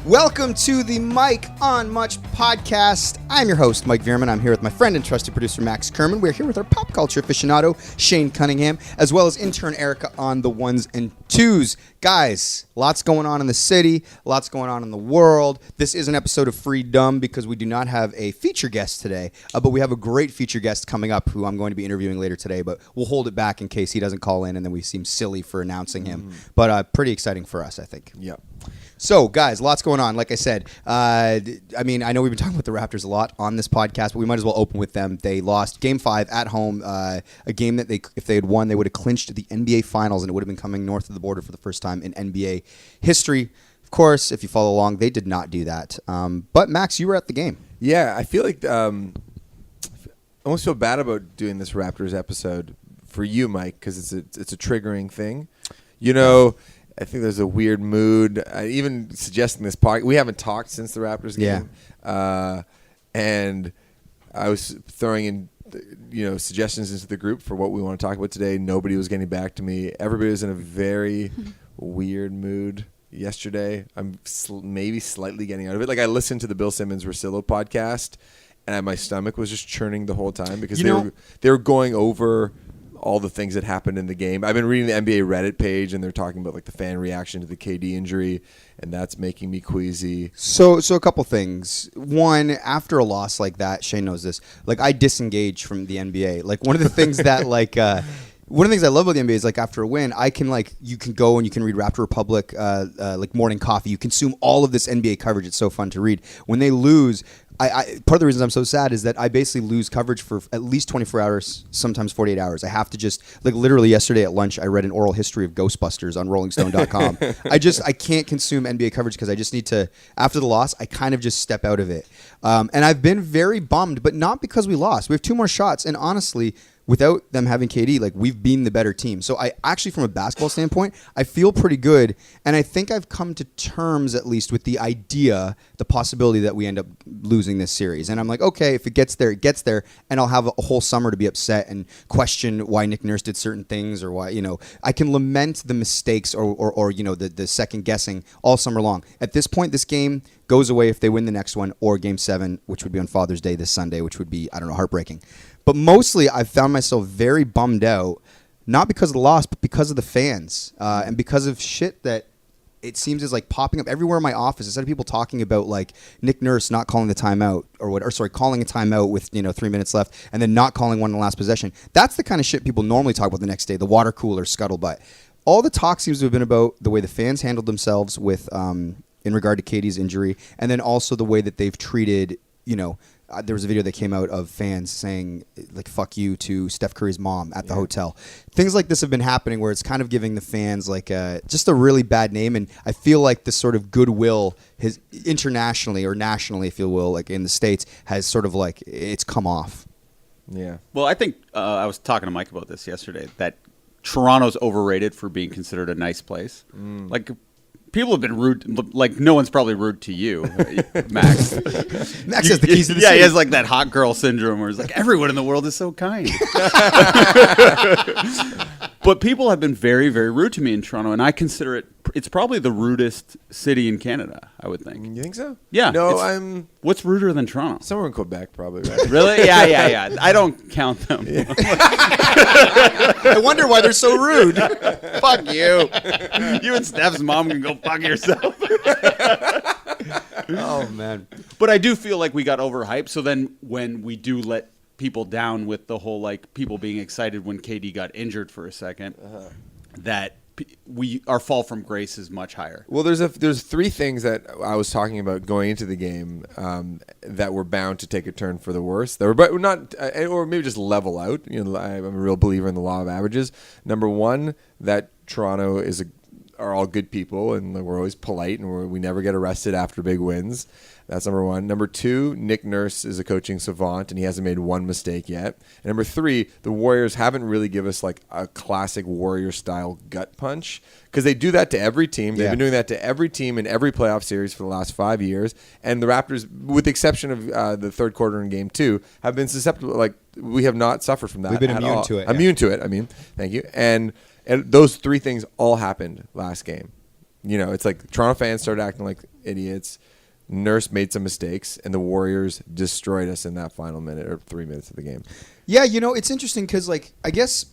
Welcome to the Mike on Much podcast. I'm your host, Mike Veerman. I'm here with my friend and trusted producer, Max Kerman. We're here with our pop culture aficionado, Shane Cunningham, as well as intern Erica on the ones and twos. Guys, lots going on in the city, lots going on in the world. This is an episode of Free Dumb because we do not have a feature guest today, but we have a great feature guest coming up who I'm going to be interviewing later today, but we'll hold it back in case he doesn't call in and then we seem silly for announcing him. But pretty exciting for us, I think. Yep. So, guys, lots going on. Like I said, I know we've been talking about the Raptors a lot on this podcast, but we might as well open with them. They lost Game 5 at home, a game that if they had won, they would have clinched the NBA Finals, and it would have been coming north of the border for the first time in NBA history. Of course, if you follow along, they did not do that. But, Max, you were at the game. Yeah, I feel like I almost feel bad about doing this Raptors episode for you, Mike, because it's a triggering thing. You know, I think there's a weird mood. Even suggesting this podcast, we haven't talked since the Raptors game. Yeah. And I was throwing in, suggestions into the group for what we want to talk about today. Nobody was getting back to me. Everybody was in a very weird mood yesterday. I'm maybe slightly getting out of it. Like, I listened to the Bill Simmons Rosillo podcast, and my stomach was just churning the whole time because they were going over all the things that happened in the game. I've been reading the NBA Reddit page, and they're talking about like the fan reaction to the KD injury, and that's making me queasy. So a couple things. One, after a loss like that, Shane knows this. Like, I disengage from the NBA. Like, one of the things that one of the things I love about the NBA is, like, after a win, you can go and you can read Raptor Republic, like Morning Coffee. You consume all of this NBA coverage. It's so fun to read. When they lose, part of the reason I'm so sad is that I basically lose coverage for at least 24 hours, sometimes 48 hours. I have to just, like, literally yesterday at lunch, I read an oral history of Ghostbusters on RollingStone.com. I can't consume NBA coverage because I just need to, after the loss, I kind of just step out of it. And I've been very bummed, but not because we lost. We have 2 more shots, and honestly, without them having KD, like, we've been the better team. So I actually, from a basketball standpoint, I feel pretty good. And I think I've come to terms, at least, with the possibility that we end up losing this series. And I'm like, okay, if it gets there, it gets there. And I'll have a whole summer to be upset and question why Nick Nurse did certain things, or why, I can lament the mistakes or the second guessing all summer long. At this point, this game goes away if they win the next one, or Game 7, which would be on Father's Day this Sunday, which would be, heartbreaking. But mostly, I've found myself very bummed out, not because of the loss, but because of the fans, and because of shit that it seems is like popping up everywhere in my office. Instead of people talking about like Nick Nurse not calling the timeout calling a timeout with 3 minutes left and then not calling one in the last possession. That's the kind of shit people normally talk about the next day. The water cooler scuttlebutt. All the talk seems to have been about the way the fans handled themselves with in regard to KD's injury, and then also the way that they've treated there was a video that came out of fans saying, like, fuck you to Steph Curry's mom at the hotel. Things like this have been happening where it's kind of giving the fans like just a really bad name. And I feel like this sort of goodwill has internationally or nationally, if you will, like in the States, has sort of like it's come off. Yeah. Well, I think I was talking to Mike about this yesterday, that Toronto's overrated for being considered a nice place. Like, people have been rude. Like, no one's probably rude to you, Max. Max has the keys to the city. He has like that hot girl syndrome where it's like, everyone in the world is so kind. But people have been very, very rude to me in Toronto, and I consider it's probably the rudest city in Canada, I would think. You think so? Yeah. No, what's ruder than Toronto? Somewhere in Quebec, probably, right? Really? Yeah. I don't count them. Yeah. I wonder why they're so rude. Fuck you. You and Steph's mom can go fuck yourself. Oh, man. But I do feel like we got overhyped, so then when we do let people down with the whole, like, people being excited when KD got injured for a second, that our fall from grace is much higher. Well, there's 3 things that I was talking about going into the game that were bound to take a turn for the worse. That were, but not, or maybe just level out. I'm a real believer in the law of averages. Number 1, that Toronto are all good people, and we're always polite, and we never get arrested after big wins. That's number 1. Number 2, Nick Nurse is a coaching savant, and he hasn't made one mistake yet. And number 3, the Warriors haven't really given us like a classic Warrior-style gut punch, because they do that to every team. They've been doing that to every team in every playoff series for the last 5 years. And the Raptors, with the exception of the third quarter in Game 2, have been susceptible. Like, we have not suffered from that. We've been immune to it. Immune to it, I mean. Thank you. And those 3 things all happened last game. it's like Toronto fans started acting like idiots. Nurse made some mistakes, and the Warriors destroyed us in that final minute or 3 minutes of the game. Yeah, it's interesting because, like, I guess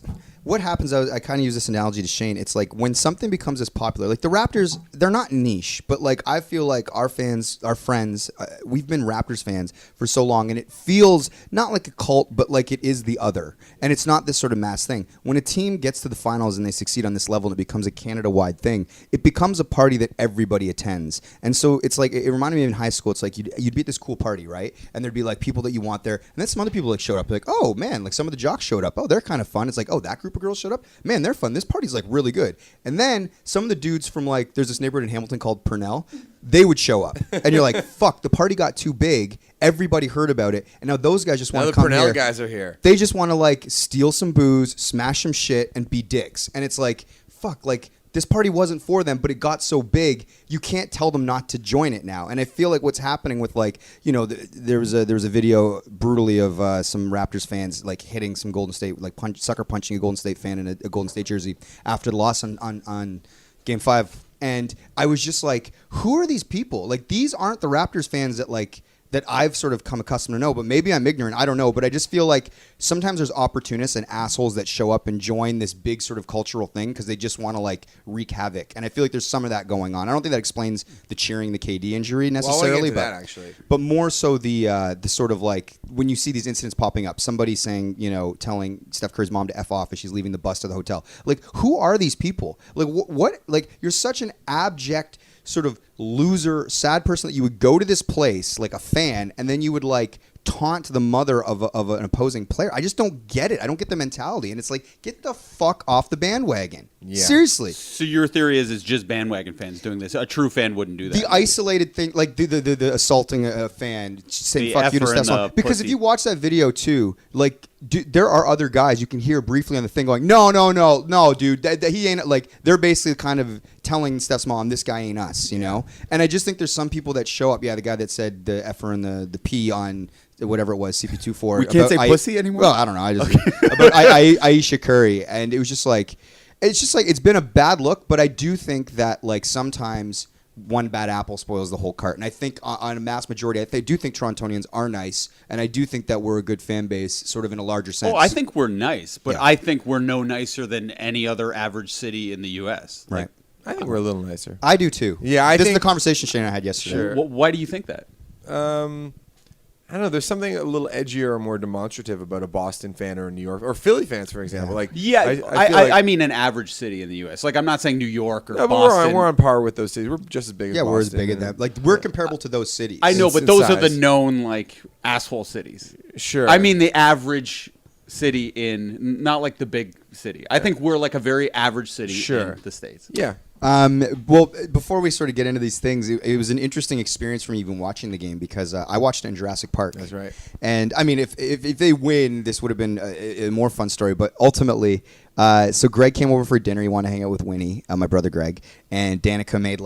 what happens, I kind of use this analogy to Shane. It's like when something becomes as popular, like the Raptors, they're not niche, but like I feel like our fans, our friends, we've been Raptors fans for so long, and it feels not like a cult, but like it is the other. And it's not this sort of mass thing. When a team gets to the finals and they succeed on this level and it becomes a Canada-wide thing, it becomes a party that everybody attends. And so it's like, it reminded me of in high school, it's like you'd be at this cool party, right? And there'd be like people that you want there, and then some other people like showed up, like, oh man, like some of the jocks showed up. Oh, they're kind of fun. It's like, oh, that group of girls showed up. Man, they're fun. This party's like really good. And then some of the dudes from like, there's this neighborhood in Hamilton called Purnell. They would show up, and you're like, fuck, the party got too big. Everybody heard about it, and now those guys just want to come here. Now the Purnell guys are here. They just want to like steal some booze, smash some shit, and be dicks. And it's like, fuck, like this party wasn't for them, but it got so big, you can't tell them not to join it now. And I feel like what's happening with like, there was a video brutally of some Raptors fans like hitting some Golden State, like sucker punching a Golden State fan in a Golden State jersey after the loss on Game 5. And I was just like, who are these people? Like, these aren't the Raptors fans that I've sort of come accustomed to know, but maybe I'm ignorant. I don't know. But I just feel like sometimes there's opportunists and assholes that show up and join this big sort of cultural thing because they just want to like wreak havoc. And I feel like there's some of that going on. I don't think that explains the cheering the KD injury necessarily, but more so the sort of like when you see these incidents popping up, somebody saying, telling Steph Curry's mom to F off as she's leaving the bus to the hotel. Like, who are these people? Like, what? Like, you're such an abject sort of loser, sad person that you would go to this place like a fan, and then you would like taunt the mother of an opposing player. I just don't get it. I don't get the mentality, and it's like, get the fuck off the bandwagon. Yeah. Seriously. So your theory is it's just bandwagon fans doing this. A true fan wouldn't do that. The isolated thing, like the assaulting a fan, saying fuck you to Steph's mom. Because if you watch that video too, like there are other guys you can hear briefly on the thing going, no, dude, that he ain't, like, they're basically kind of telling Steph's mom, this guy ain't us, And I just think there's some people that show up. Yeah, the guy that said the F-er and the P on whatever it was, CP24. We can't say pussy anymore? Well, I don't know. About Aisha Curry. And it was just like, it's been a bad look, but I do think that like sometimes one bad apple spoils the whole cart. And I think on a mass majority, I do think Torontonians are nice, and I do think that we're a good fan base sort of in a larger sense. Oh, I think we're nice, but yeah. I think we're no nicer than any other average city in the U.S. Right. I think we're a little nicer. I do too. Yeah, this is the conversation Shane and I had yesterday. Sure. Well, why do you think that? I don't know. There's something a little edgier or more demonstrative about a Boston fan or a New York or Philly fans, for example. Yeah. Like, I mean, an average city in the U.S. Like, I'm not saying New York or Boston. We're on par with those cities. We're just as big as Boston. Yeah, we're as big as that. Like, we're comparable to those cities. I know, but those are the known like asshole cities. Sure. I mean, the average city in not like the big city. I think we're like a very average city in the States. Yeah. Well, before we sort of get into these things, it was an interesting experience for me even watching the game because I watched it in Jurassic Park. That's right. And I mean, if they win, this would have been a more fun story. But ultimately, so Greg came over for dinner. He wanted to hang out with Winnie, my brother Greg, and Danica made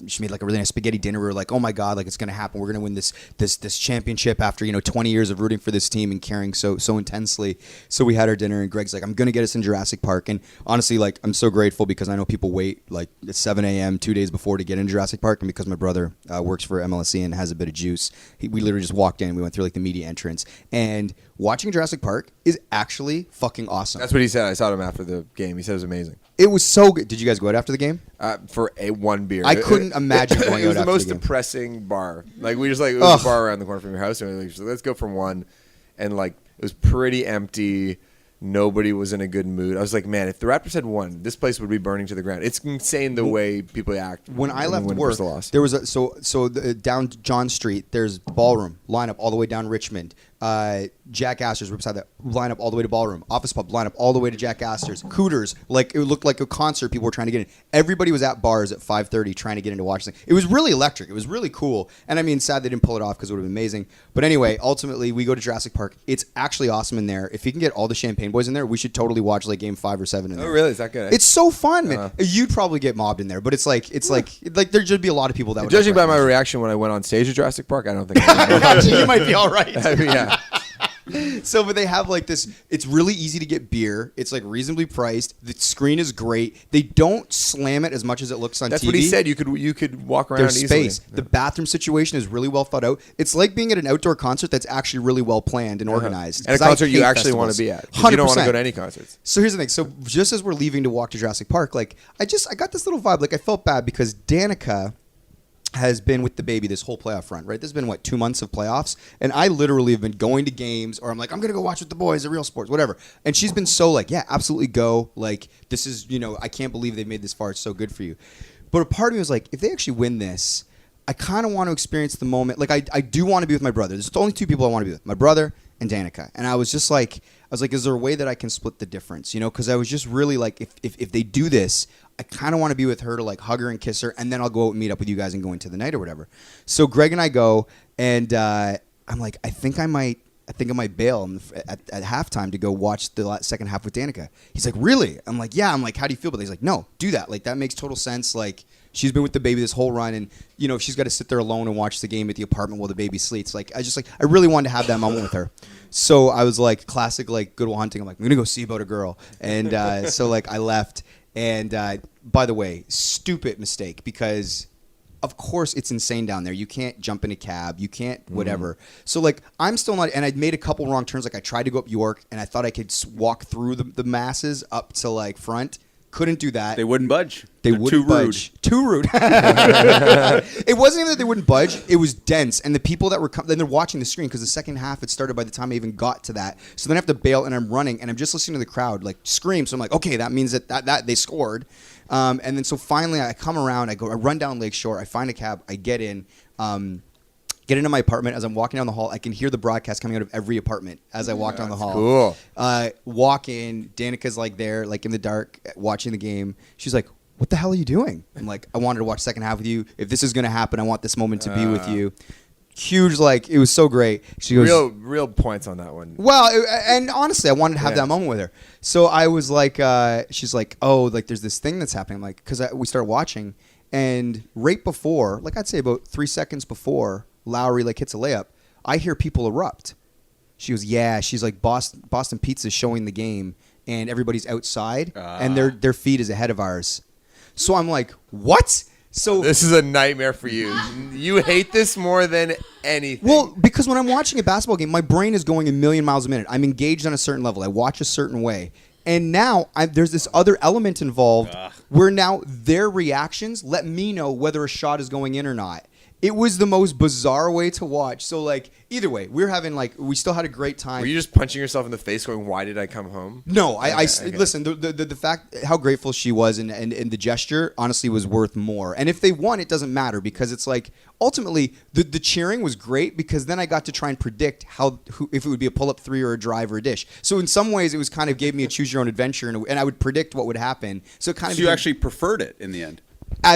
she made a really nice spaghetti dinner. We were like, oh my god, like it's gonna happen. We're gonna win this championship after 20 years of rooting for this team and caring so intensely. So we had our dinner, and Greg's like, I'm gonna get us in Jurassic Park. And honestly, like, I'm so grateful because I know people wait like at 7 a.m. 2 days before to get in Jurassic Park, and because my brother works for MLSE and has a bit of juice, we literally just walked in. We went through like the media entrance, and watching Jurassic Park is actually fucking awesome. That's what he said. I saw him after the game. He said it was amazing. It was so good. Did you guys go out after the game? For one beer. I couldn't imagine going out after the game. It was the most depressing bar. Like, we just it was a bar around the corner from your house, and we were like, let's go from one. And like, it was pretty empty. Nobody was in a good mood. I was like, man, if the Raptors had won, this place would be burning to the ground. It's insane the way people act. When I left work, there was down John Street, there's ballroom lineup all the way down Richmond. Jack Astor's right beside that, line up all the way to Ballroom. Office Pub, line up all the way to Jack Astor's. Cooters, like it looked like a concert people were trying to get in. Everybody was at bars at 5:30 trying to get in to watch things. It was really electric. It was really cool. And I mean, sad they didn't pull it off because it would have been amazing. But anyway, ultimately, we go to Jurassic Park. It's actually awesome in there. If you can get all the Champagne Boys in there, we should totally watch like Game 5 or 7 in there. Oh, really? Is that good? It's so fun, man. You'd probably get mobbed in there, but it's like there should be a lot of people that would. Judging by my reaction when I went on stage at Jurassic Park, I don't think you might be all right. I mean, yeah. So, but they have like this. It's really easy to get beer. It's like reasonably priced. The screen is great. They don't slam it as much as it looks on That's TV. what he said. You could walk around There's easily. space. The bathroom situation is really well thought out. It's like being at an outdoor concert that's actually really well planned and organized. And a 'Cause I concert you hate actually want to festivals. be at. 'Cause you don't want to 100%. go to any concerts. So here's the thing. So just as we're leaving to walk to Jurassic Park, like I got this little vibe. Like I felt bad because Danica has been with the baby this whole playoff run, right? There's been 2 months of playoffs, and I literally have been going to games, or I'm like, I'm gonna go watch with the boys, the real sports, whatever. And she's been so like, yeah, absolutely go. Like this is, I can't believe they've made this far. It's so good for you. But a part of me was like, if they actually win this, I kind of want to experience the moment. Like I do want to be with my brother. There's only 2 people I want to be with: my brother and Danica. And I was just like, is there a way that I can split the difference? Because I was just really like, if they do this, I kind of want to be with her to like hug her and kiss her, and then I'll go out and meet up with you guys and go into the night or whatever. So Greg and I go, and I'm like, I think I might bail at halftime to go watch the second half with Danica. He's like, really? I'm like, yeah. I'm like, how do you feel? But he's like, no, do that. Like that makes total sense. Like she's been with the baby this whole run, and if she's got to sit there alone and watch the game at the apartment while the baby sleeps, like I really wanted to have that moment with her. So I was like, classic like Good Will Hunting. I'm like, I'm gonna go see about a girl, and so like I left. And by the way, stupid mistake because, of course, it's insane down there. You can't jump in a cab. You can't whatever. So, like, I'm still not – and I made a couple wrong turns. Like, I tried to go up York, and I thought I could walk through the masses up to, like, front. Couldn't do that. They wouldn't budge. They They're wouldn't too budge. rude. Too rude. It wasn't even that they wouldn't budge. It was dense. And the people that were then they're watching the screen because the second half had started by the time I even got to that. So then I have to bail, and I'm running, and I'm just listening to the crowd like scream. So I'm like, okay, that means that they scored. And then so finally I come around. I run down Lakeshore. I find a cab. I get in. Get into my apartment. As I'm walking down the hall, I can hear the broadcast coming out of every apartment as I walk down the hall. Cool. Walk in. Danica's like there, like in the dark, watching the game. She's like, what the hell are you doing? I'm like, I wanted to watch second half with you. If this is going to happen, I want this moment to be with you. Huge, like, it was so great. She goes, real points on that one. well, and honestly, I wanted to have that moment with her. So I was like, she's like, oh, like there's this thing that's happening. I'm like, because we started watching, and right before, like I'd say about 3 seconds before Lowry like hits a layup, I hear people erupt. She goes, yeah. She's like, Boston Pizza's showing the game, and everybody's outside, and their feed is ahead of ours. So I'm like, what? So this is a nightmare for you. You hate this more than anything. Well, because when I'm watching a basketball game, my brain is going a million miles a minute. I'm engaged on a certain level. I watch a certain way. And now there's this other element involved where now their reactions let me know whether a shot is going in or not. It was the most bizarre way to watch. So, like, either way, we still had a great time. Were you just punching yourself in the face going, why did I come home? No, listen, the fact how grateful she was and the gesture honestly was worth more. And if they won, it doesn't matter because it's like ultimately the cheering was great because then I got to try and predict if it would be a pull-up three or a drive or a dish. So in some ways, it was kind of gave me a choose your own adventure and I would predict what would happen. So it kind of you actually preferred it in the end.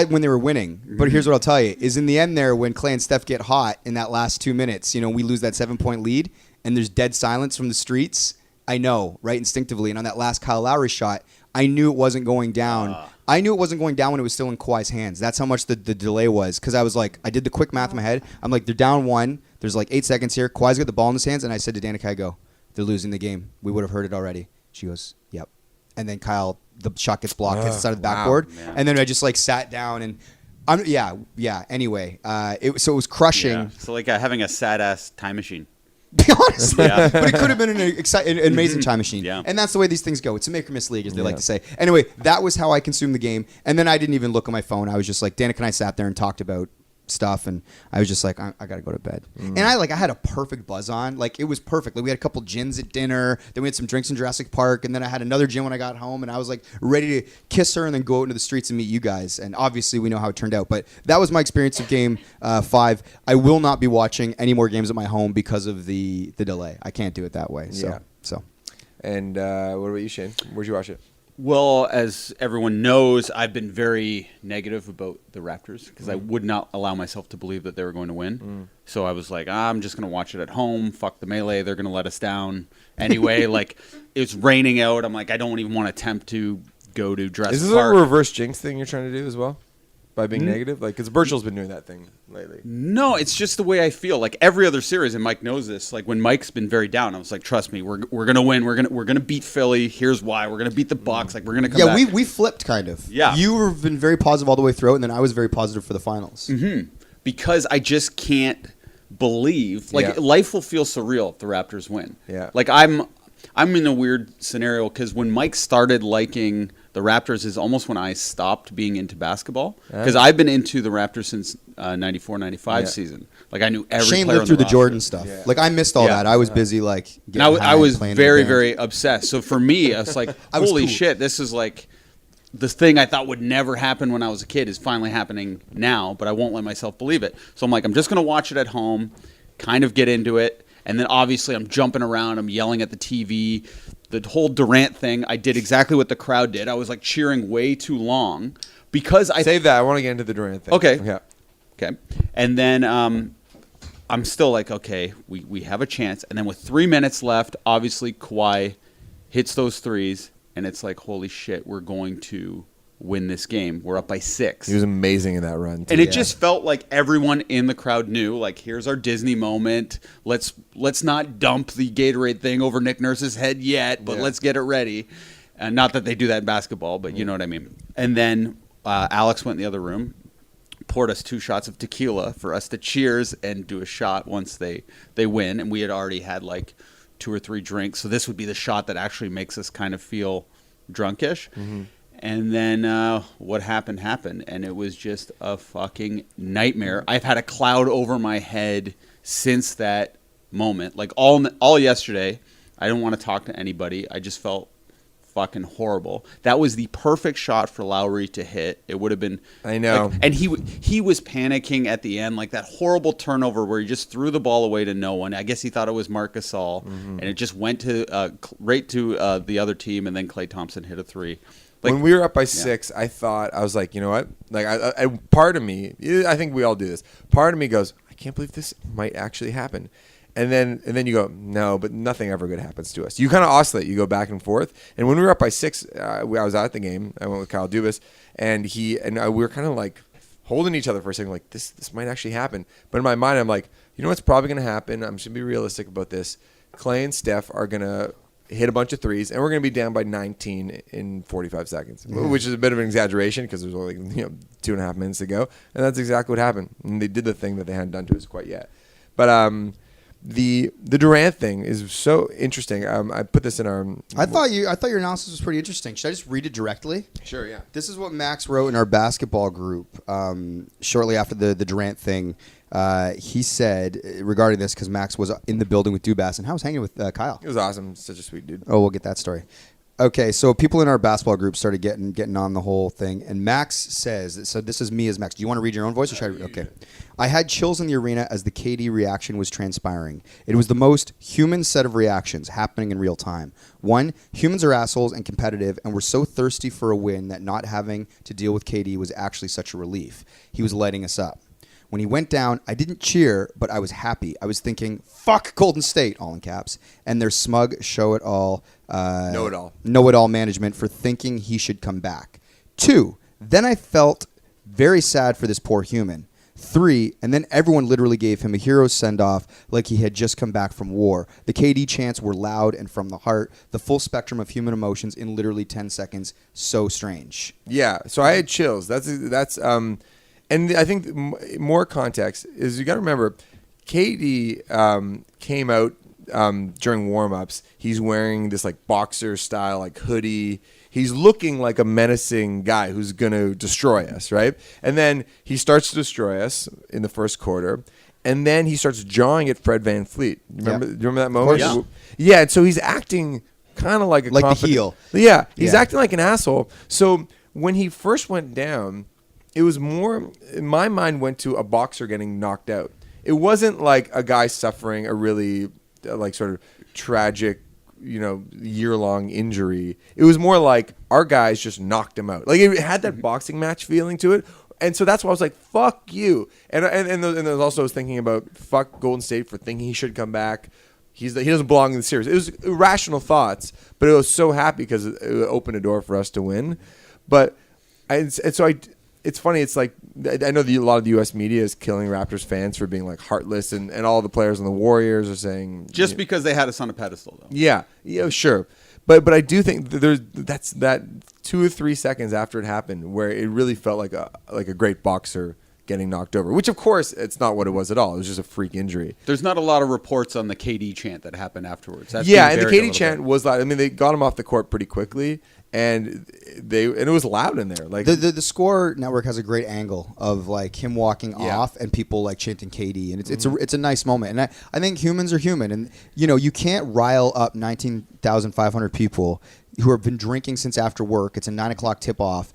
When they were winning. But here's what I'll tell you, is in the end there, when Clay and Steph get hot in that last 2 minutes, we lose that 7-point lead, and there's dead silence from the streets. I know, right, instinctively. And on that last Kyle Lowry shot, I knew it wasn't going down. I knew it wasn't going down when it was still in Kawhi's hands. That's how much the delay was. Because I was like, I did the quick math in my head. I'm like, they're down 1. There's like 8 seconds here. Kawhi's got the ball in his hands. And I said to Danica, I go, they're losing the game. We would have heard it already. She goes, yep. And then Kyle, the shot gets blocked, gets inside of the backboard. Wow, and then I just like sat down and anyway, it was crushing. Yeah. So like having a sad ass time machine. Be honest, but it could have been an amazing time machine. Yeah. And that's the way these things go. It's a make or miss league, as they like to say. Anyway, that was how I consumed the game. And then I didn't even look at my phone. I was just like, Danica and I sat there and talked about stuff, and I was just like, I gotta go to bed. And I had a perfect buzz on. Like, it was perfect. Like, we had a couple gins at dinner, then we had some drinks in Jurassic Park, and then I had another gin when I got home, and I was like ready to kiss her and then go out into the streets and meet you guys. And obviously we know how it turned out, but that was my experience of game 5. I will not be watching any more games at my home because of the delay. I can't do it that way. So And what about you, Shane? Where'd you watch it? Well, as everyone knows, I've been very negative about the Raptors because I would not allow myself to believe that they were going to win. So I was like, I'm just going to watch it at home. Fuck the melee. They're going to let us down anyway. Like, it's raining out. I'm like, I don't even want to attempt to go to Jurassic Is this Park. a reverse jinx thing you're trying to do as well? by being negative? Like, because Burchell's been doing that thing lately. No, it's just the way I feel. Like every other series, and Mike knows this. Like when Mike's been very down, I was like, "Trust me, we're gonna win. We're gonna beat Philly. Here's why. We're gonna beat the Bucks. Like we're gonna come back." Yeah, we flipped kind of. Yeah. You've been very positive all the way through, and then I was very positive for the finals. Because I just can't believe. Like life will feel surreal if the Raptors win. Yeah. Like I'm in a weird scenario because when Mike started liking the Raptors is almost when I stopped being into basketball because I've been into the Raptors since 94-95 season. Like I knew every Shane player lived through the roster. Jordan stuff. Yeah. Like I missed all that. I was busy like And I was very, very obsessed. So for me, I was like, holy cool. shit, this is like this thing I thought would never happen when I was a kid is finally happening now, but I won't let myself believe it. So I'm like, I'm just going to watch it at home, kind of get into it. And then obviously I'm jumping around. I'm yelling at the TV. The whole Durant thing, I did exactly what the crowd did. I was like cheering way too long because I... Save that. I want to get into the Durant thing. Okay. And then I'm still like, okay, we have a chance. And then with 3 minutes left, obviously Kawhi hits those threes. And it's like, holy shit, we're going to win this game. We're up by 6. He was amazing in that run, too. And it just felt like everyone in the crowd knew, like, here's our Disney moment. Let's not dump the Gatorade thing over Nick Nurse's head yet, but let's get it ready. And not that they do that in basketball, but you know what I mean. And then Alex went in the other room, poured us 2 shots of tequila for us to cheers and do a shot once they win. And we had already had, like, 2 or 3 drinks. So this would be the shot that actually makes us kind of feel drunkish. And then what happened. And it was just a fucking nightmare. I've had a cloud over my head since that moment. Like all yesterday, I didn't want to talk to anybody. I just felt fucking horrible. That was the perfect shot for Lowry to hit. It would have been. I know. Like, and he was panicking at the end, like that horrible turnover where he just threw the ball away to no one. I guess he thought it was Marc Gasol, and it just went to right to the other team, and then Klay Thompson hit a 3. Like, when we were up by 6, I was like, you know what? Like, I part of me, I think we all do this. Part of me goes, I can't believe this might actually happen. And then you go, no, but nothing ever good happens to us. You kind of oscillate. You go back and forth. And when we were up by 6, I was at the game. I went with Kyle Dubas, and we were kind of like holding each other for a second, like this might actually happen. But in my mind, I'm like, you know what's probably going to happen? I'm just going to be realistic about this. Klay and Steph are going to hit a bunch of threes, and we're going to be down by 19 in 45 seconds, which is a bit of an exaggeration because there's only 2.5 minutes to go. And that's exactly what happened. And they did the thing that they hadn't done to us quite yet. But the Durant thing is so interesting. I put this in our. I thought your analysis was pretty interesting. Should I just read it directly? Sure, yeah. This is what Max wrote in our basketball group shortly after the Durant thing. He said regarding this because Max was in the building with Dubas and I was hanging with Kyle. It was awesome. Such a sweet dude. Oh, we'll get that story. Okay, so people in our basketball group started getting on the whole thing, and Max says, so this is me as Max. Do you want to read your own voice? Or should I? Okay. I had chills in the arena as the KD reaction was transpiring. It was the most human set of reactions happening in real time. 1, humans are assholes and competitive, and we're so thirsty for a win that not having to deal with KD was actually such a relief. He was lighting us up. When he went down, I didn't cheer, but I was happy. I was thinking, fuck Golden State, all in caps, and their smug know-it-all management for thinking he should come back. 2, then I felt very sad for this poor human. 3, and then everyone literally gave him a hero send-off like he had just come back from war. The KD chants were loud and from the heart, the full spectrum of human emotions in literally 10 seconds. So strange. Yeah, so I had chills. That's and I think more context is you got to remember, KD came out during warm-ups. He's wearing this like boxer style like hoodie. He's looking like a menacing guy who's going to destroy us, right? And then he starts to destroy us in the first quarter. And then he starts jawing at Fred VanVleet. Remember, do you remember that moment? Yeah. Yeah, and so he's acting kind of like a the heel. Yeah, he's acting like an asshole. So when he first went down, it was more, my mind went to a boxer getting knocked out. It wasn't like a guy suffering a really like sort of tragic, year-long injury. It was more like our guys just knocked him out. Like it had that boxing match feeling to it. And so that's why I was like, fuck you. And there was also I was thinking about fuck Golden State for thinking he should come back. He doesn't belong in the series. It was irrational thoughts, but I was so happy because it opened a door for us to win. But it's funny. It's like I know a lot of the U.S. media is killing Raptors fans for being like heartless, and all the players on the Warriors are saying just because they had us on a pedestal, though. Yeah, sure. But I do think that's that 2 or 3 seconds after it happened where it really felt like a great boxer getting knocked over, which of course it's not what it was at all. It was just a freak injury. There's not a lot of reports on the KD chant that happened afterwards. That's and the KD chant was like, I mean, they got him off the court pretty quickly, and it was loud in there. Like the Score Network has a great angle of like him walking off and people like chanting KD, and it's a nice moment. And I think humans are human, and you can't rile up 19,500 people who have been drinking since after work. It's a 9 o'clock tip off.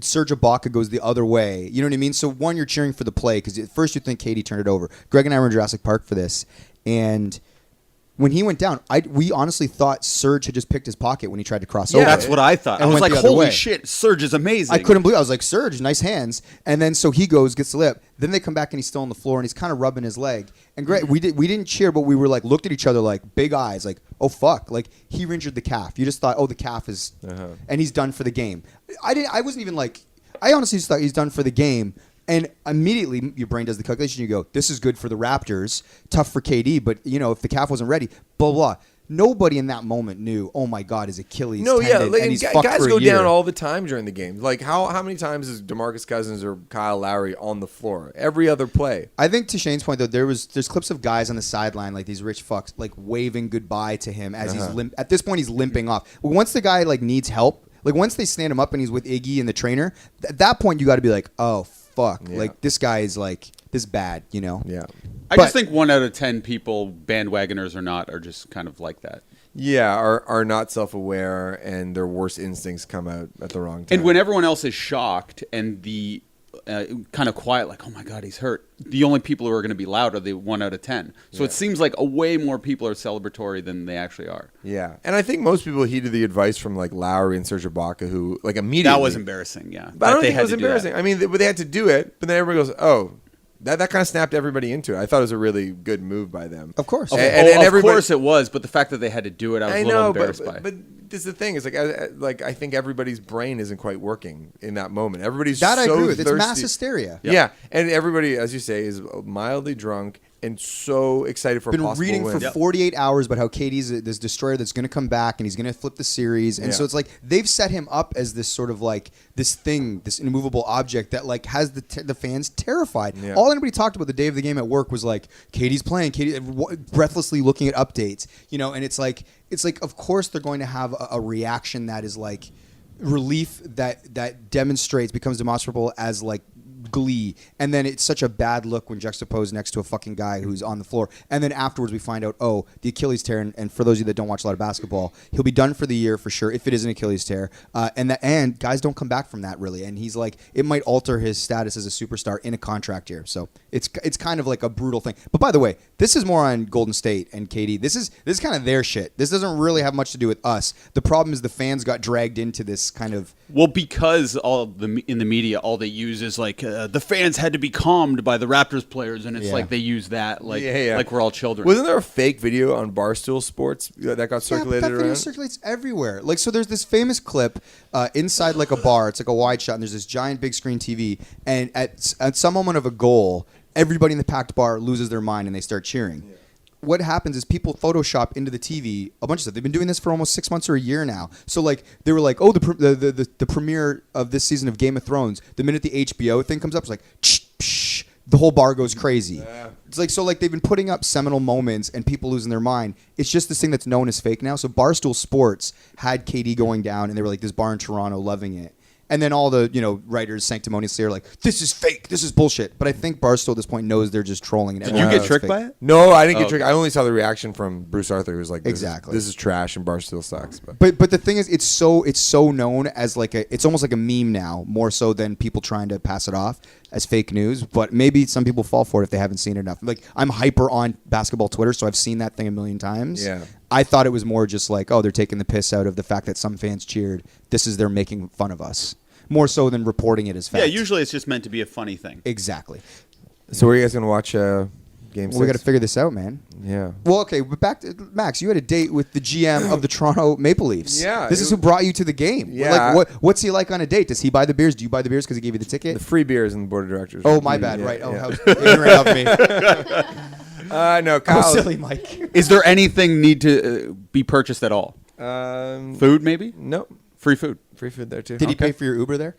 Serge Ibaka goes the other way. You know what I mean? So one, you're cheering for the play because at first you think KD turned it over. Greg and I were in Jurassic Park for this, and when he went down, we honestly thought Serge had just picked his pocket when he tried to cross over. That's what I thought. I was like, holy shit, Serge is amazing. I couldn't believe it. I was like, Serge, nice hands. And then so he gets the lip. Then they come back and he's still on the floor and he's kind of rubbing his leg. And Greg, we didn't cheer, but we were like, looked at each other like big eyes, like, oh fuck, like he injured the calf. You just thought, oh, the calf is, and he's done for the game. I wasn't even like, I honestly just thought he's done for the game. And immediately your brain does the calculation. You go, this is good for the Raptors. Tough for KD, but if the calf wasn't ready, blah, blah. Nobody in that moment knew, oh my God, his Achilles tendon, and he's fucked guys for a go year. down all the time during the game. Like how many times is DeMarcus Cousins or Kyle Lowry on the floor? Every other play. I think to Shane's point though, there's clips of guys on the sideline like these rich fucks like waving goodbye to him as he's at this point he's limping off. Once the guy like needs help, like once they stand him up and he's with Iggy and the trainer, at that point you got to be like, oh fuck, like this guy is like this bad, Yeah. I just think 1 out of 10 people, bandwagoners or not, are just kind of like that. Yeah, are not self-aware and their worst instincts come out at the wrong time. And when everyone else is shocked and the kind of quiet, like, oh my God, he's hurt, the only people who are going to be loud are the 1 out of 10. So it seems like way more people are celebratory than they actually are. Yeah. And I think most people heeded the advice from like Lowry and Serge Ibaka who like immediately. That was embarrassing, yeah. But I don't think it was embarrassing. I mean, they had to do it, but then everybody goes, oh. That kind of snapped everybody into it. I thought it was a really good move by them. Of course. Of course it was, but the fact that they had to do it, I was a little embarrassed by. But this is the thing. Is like I think everybody's brain isn't quite working in that moment. Everybody's that so I agree with. thirsty. It's mass hysteria. Yeah, and everybody, as you say, is mildly drunk and so excited for a possible reading win. for 48 hours about how KD's this destroyer that's going to come back and he's going to flip the series. And so it's like they've set him up as this sort of like this thing, this immovable object that like has the fans terrified. Yeah. All anybody talked about the day of the game at work was like KD's playing, KD breathlessly looking at updates, and it's like of course they're going to have a reaction that is like relief that becomes demonstrable as like glee, and then it's such a bad look when juxtaposed next to a fucking guy who's on the floor, and then afterwards we find out, oh, the Achilles tear, and for those of you that don't watch a lot of basketball, he'll be done for the year for sure if it is an Achilles tear, and guys don't come back from that really, and he's like, it might alter his status as a superstar in a contract year, so it's kind of like a brutal thing. But by the way, this is more on Golden State and KD. This is kind of their shit. This doesn't really have much to do with us. The problem is the fans got dragged into this kind of because in the media all they use is like the fans had to be calmed by the Raptors players, and it's like they use that like we're all children. Wasn't there a fake video on Barstool Sports that got circulated but that video around? circulates everywhere. Like, so there's this famous clip inside like a bar. It's like a wide shot, and there's this giant big screen TV, and at some moment of a goal, everybody in the packed bar loses their mind and they start cheering. Yeah. What happens is people Photoshop into the TV a bunch of stuff. They've been doing this for almost 6 months or a year now. So like they were like, oh, the premiere of this season of Game of Thrones. The minute the HBO thing comes up, it's like, psh, the whole bar goes crazy. Yeah. It's like so like they've been putting up seminal moments and people losing their mind. It's just this thing that's known as fake now. So Barstool Sports had KD going down, and they were like this bar in Toronto loving it. And then all the writers sanctimoniously are like, this is fake, this is bullshit. But I think Barstool at this point knows they're just trolling. Did you get tricked by it? No, I didn't get tricked. I only saw the reaction from Bruce Arthur, who was like, this is trash and Barstool sucks. But the thing is, it's so known as like it's almost like a meme now, more so than people trying to pass it off as fake news. But maybe some people fall for it if they haven't seen it enough. Like I'm hyper on basketball Twitter, so I've seen that thing a million times. Yeah. I thought it was more just like, oh, they're taking the piss out of the fact that some fans cheered. This is they're making fun of us. More so than reporting it as fact. Yeah, usually it's just meant to be a funny thing. Exactly. So where are you guys going to watch Game 6. We got to figure this out, man. Yeah. Well, okay, but back to Max. You had a date with the GM of the Toronto Maple Leafs. Yeah, this is who brought you to the game. Yeah. Like, what's he like on a date? Does he buy the beers? Do you buy the beers because he gave you the ticket? The free beers in the board of directors. Oh, my bad. Yeah, Right. yeah. Oh, how ignorant of me. No, Oh, Kyle. silly Mike. Is there anything need to be purchased at all? Food, maybe? Nope. Free food. Free food there too. Did he pay for your Uber there?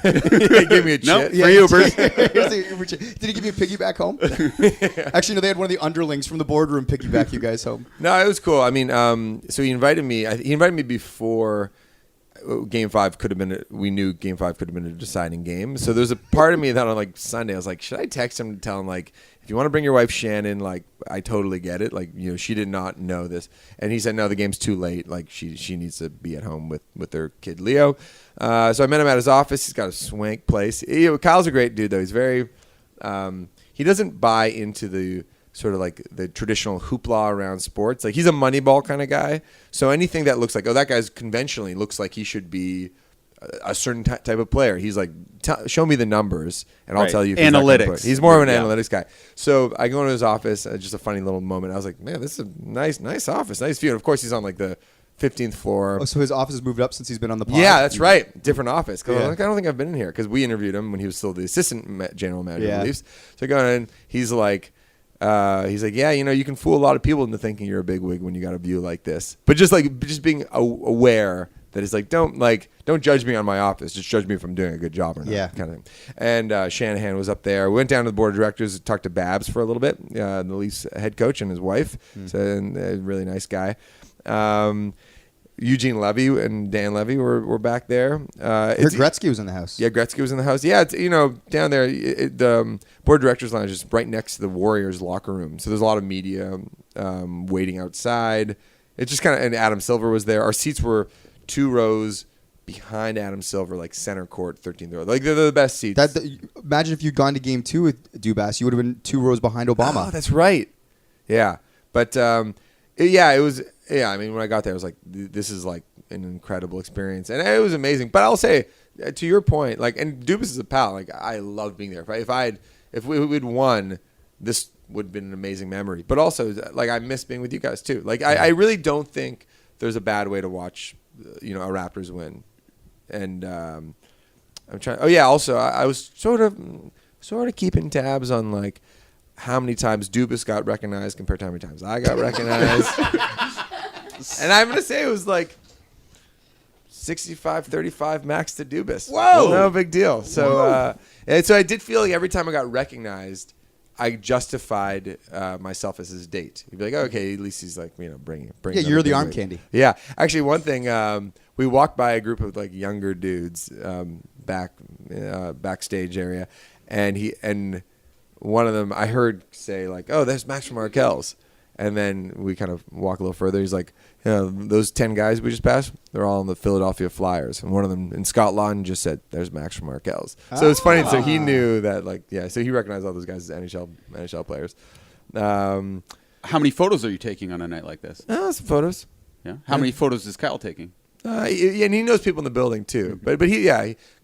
He gave me a No. chit. Free Ubers. Here's the Uber chit. Did he give you a piggyback home? Actually, no. They had one of the underlings from the boardroom piggyback you guys home. No, it was cool. I mean, so he invited me. He invited me before Game 5 could have been. We knew Game 5 could have been a deciding game. So there's a part of me that on like Sunday, I was like, should I text him to tell him like, if you want to bring your wife Shannon, like I totally get it. Like she did not know this, and he said no, the game's too late. Like she needs to be at home with their kid Leo. So I met him at his office. He's got a swank place. Kyle's a great dude though. He's very. He doesn't buy into the sort of like the traditional hoopla around sports. Like he's a Moneyball kind of guy. So anything that looks like that guy's conventionally looks like he should be a certain type of player. He's like, show me the numbers, and I'll tell you. If Analytics. He's more of an analytics guy. So I go into his office. Just a funny little moment. I was like, man, this is a nice office, nice view. And of course, he's on like the 15th floor. Oh, so his office has moved up since he's been on the pod? Yeah, that's right. Different office. Cause Yeah. I don't think I've been in here because we interviewed him when he was still the assistant general manager of Yeah. the Leafs. So I go in. He's like, yeah, you can fool a lot of people into thinking you're a big wig when you got a view like this. But just being aware that it's like don't judge me on my office. Just judge me if I'm doing a good job or not. Yeah. Kind of thing. And Shanahan was up there. We went down to the board of directors, talked to Babs for a little bit, the Leafs head coach and his wife. So and a really nice guy. Eugene Levy and Dan Levy were back there. Heard Gretzky was in the house. Yeah, Gretzky was in the house. Yeah, it's, down there, the board of directors lounge is right next to the Warriors locker room. So there's a lot of media waiting outside. It's just kind of, and Adam Silver was there. Our seats were 2 rows behind Adam Silver, like center court, 13th row. Like they're the best seats. Imagine if you'd gone to game 2 with Dubas, you would have been 2 rows behind Obama. Oh, that's right. Yeah, but it was. Yeah, I mean, when I got there, I was like, this is like an incredible experience. And it was amazing. But I'll say, to your point, like, and Dubas is a pal. Like, I love being there. If we'd won, this would have been an amazing memory. But also, like, I miss being with you guys, too. Like, I really don't think there's a bad way to watch, a Raptors win. And I'm trying. Oh, yeah, also, I was sort of keeping tabs on, like, how many times Dubas got recognized compared to how many times I got recognized. And I'm going to say it was like 65-35 max to Dubas. Whoa. No big deal. So and so I did feel like every time I got recognized, I justified myself as his date. You'd be like, okay, at least he's like, bring Yeah, you're the arm candy. Yeah. Actually, one thing, we walked by a group of like younger dudes backstage area, and one of them I heard say like, oh, there's Max from Markel's. And then we kind of walk a little further. He's like, those 10 guys we just passed, they're all in the Philadelphia Flyers. And one of them in Scott Lawton just said, there's Max from Markel's. So it's funny. So he knew that, like, yeah, so he recognized all those guys as NHL players. How many photos are you taking on a night like this? Some photos. Yeah. How many photos is Kyle taking? And he knows people in the building too. But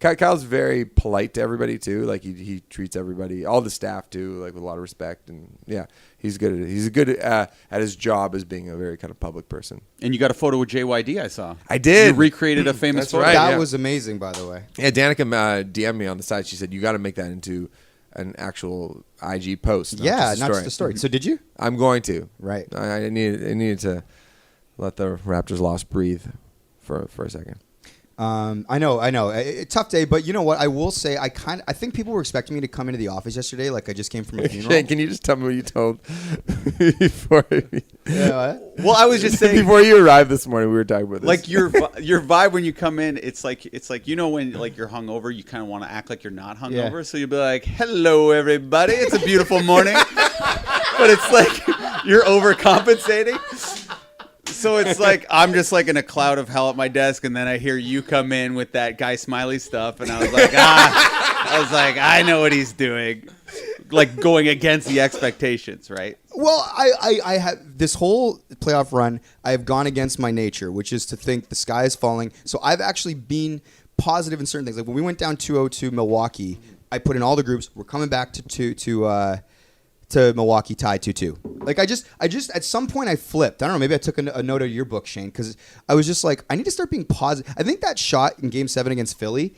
Kyle's very polite to everybody too. Like he treats everybody, all the staff too, like with a lot of respect. And yeah, he's good at it. He's good at his job as being a very kind of public person. And you got a photo with JYD, I saw. I did. You recreated a famous That's photo. right. That was amazing, by the way. Yeah, Danica DM'd me on the side. She said, you got to make that into an actual IG post. Not just a story. So did you? I'm going to. Right. I needed to let the Raptors lost breathe for a second. I know. Tough day, but you know what? I will say, I think people were expecting me to come into the office yesterday, like I just came from a funeral. Shane, can you just tell me what you told before? Yeah, what? Well, I was just saying, before you arrived this morning, we were talking about this. like your vibe when you come in, it's like when like you're hungover, you kind of want to act like you're not hungover, Yeah. so you'll be like, "Hello, everybody, it's a beautiful morning," but it's like you're overcompensating. So it's like I'm just like in a cloud of hell at my desk, and then I hear you come in with that Guy Smiley stuff, and I was like, I know what he's doing, like going against the expectations, right? Well, I have this whole playoff run. I have gone against my nature, which is to think the sky is falling. So I've actually been positive in certain things. Like when we went down 2-0 to Milwaukee, I put in all the groups. We're coming back to to Milwaukee tie 2-2. Like I just at some point I flipped. I don't know. Maybe I took a note out of your book, Shane, because I was just like, I need to start being positive. I think that shot in Game 7 against Philly,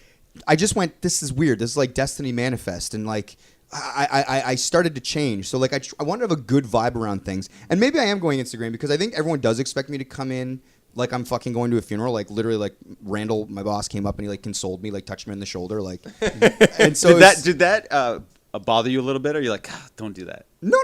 I just went, this is weird. This is like destiny manifest, and like I started to change. So like I want to have a good vibe around things, and maybe I am going Instagram because I think everyone does expect me to come in like I'm fucking going to a funeral. Like literally, like Randall, my boss, came up and he like consoled me, like touched me on the shoulder, like. And so did that bother you a little bit, or you're like, don't do that? No.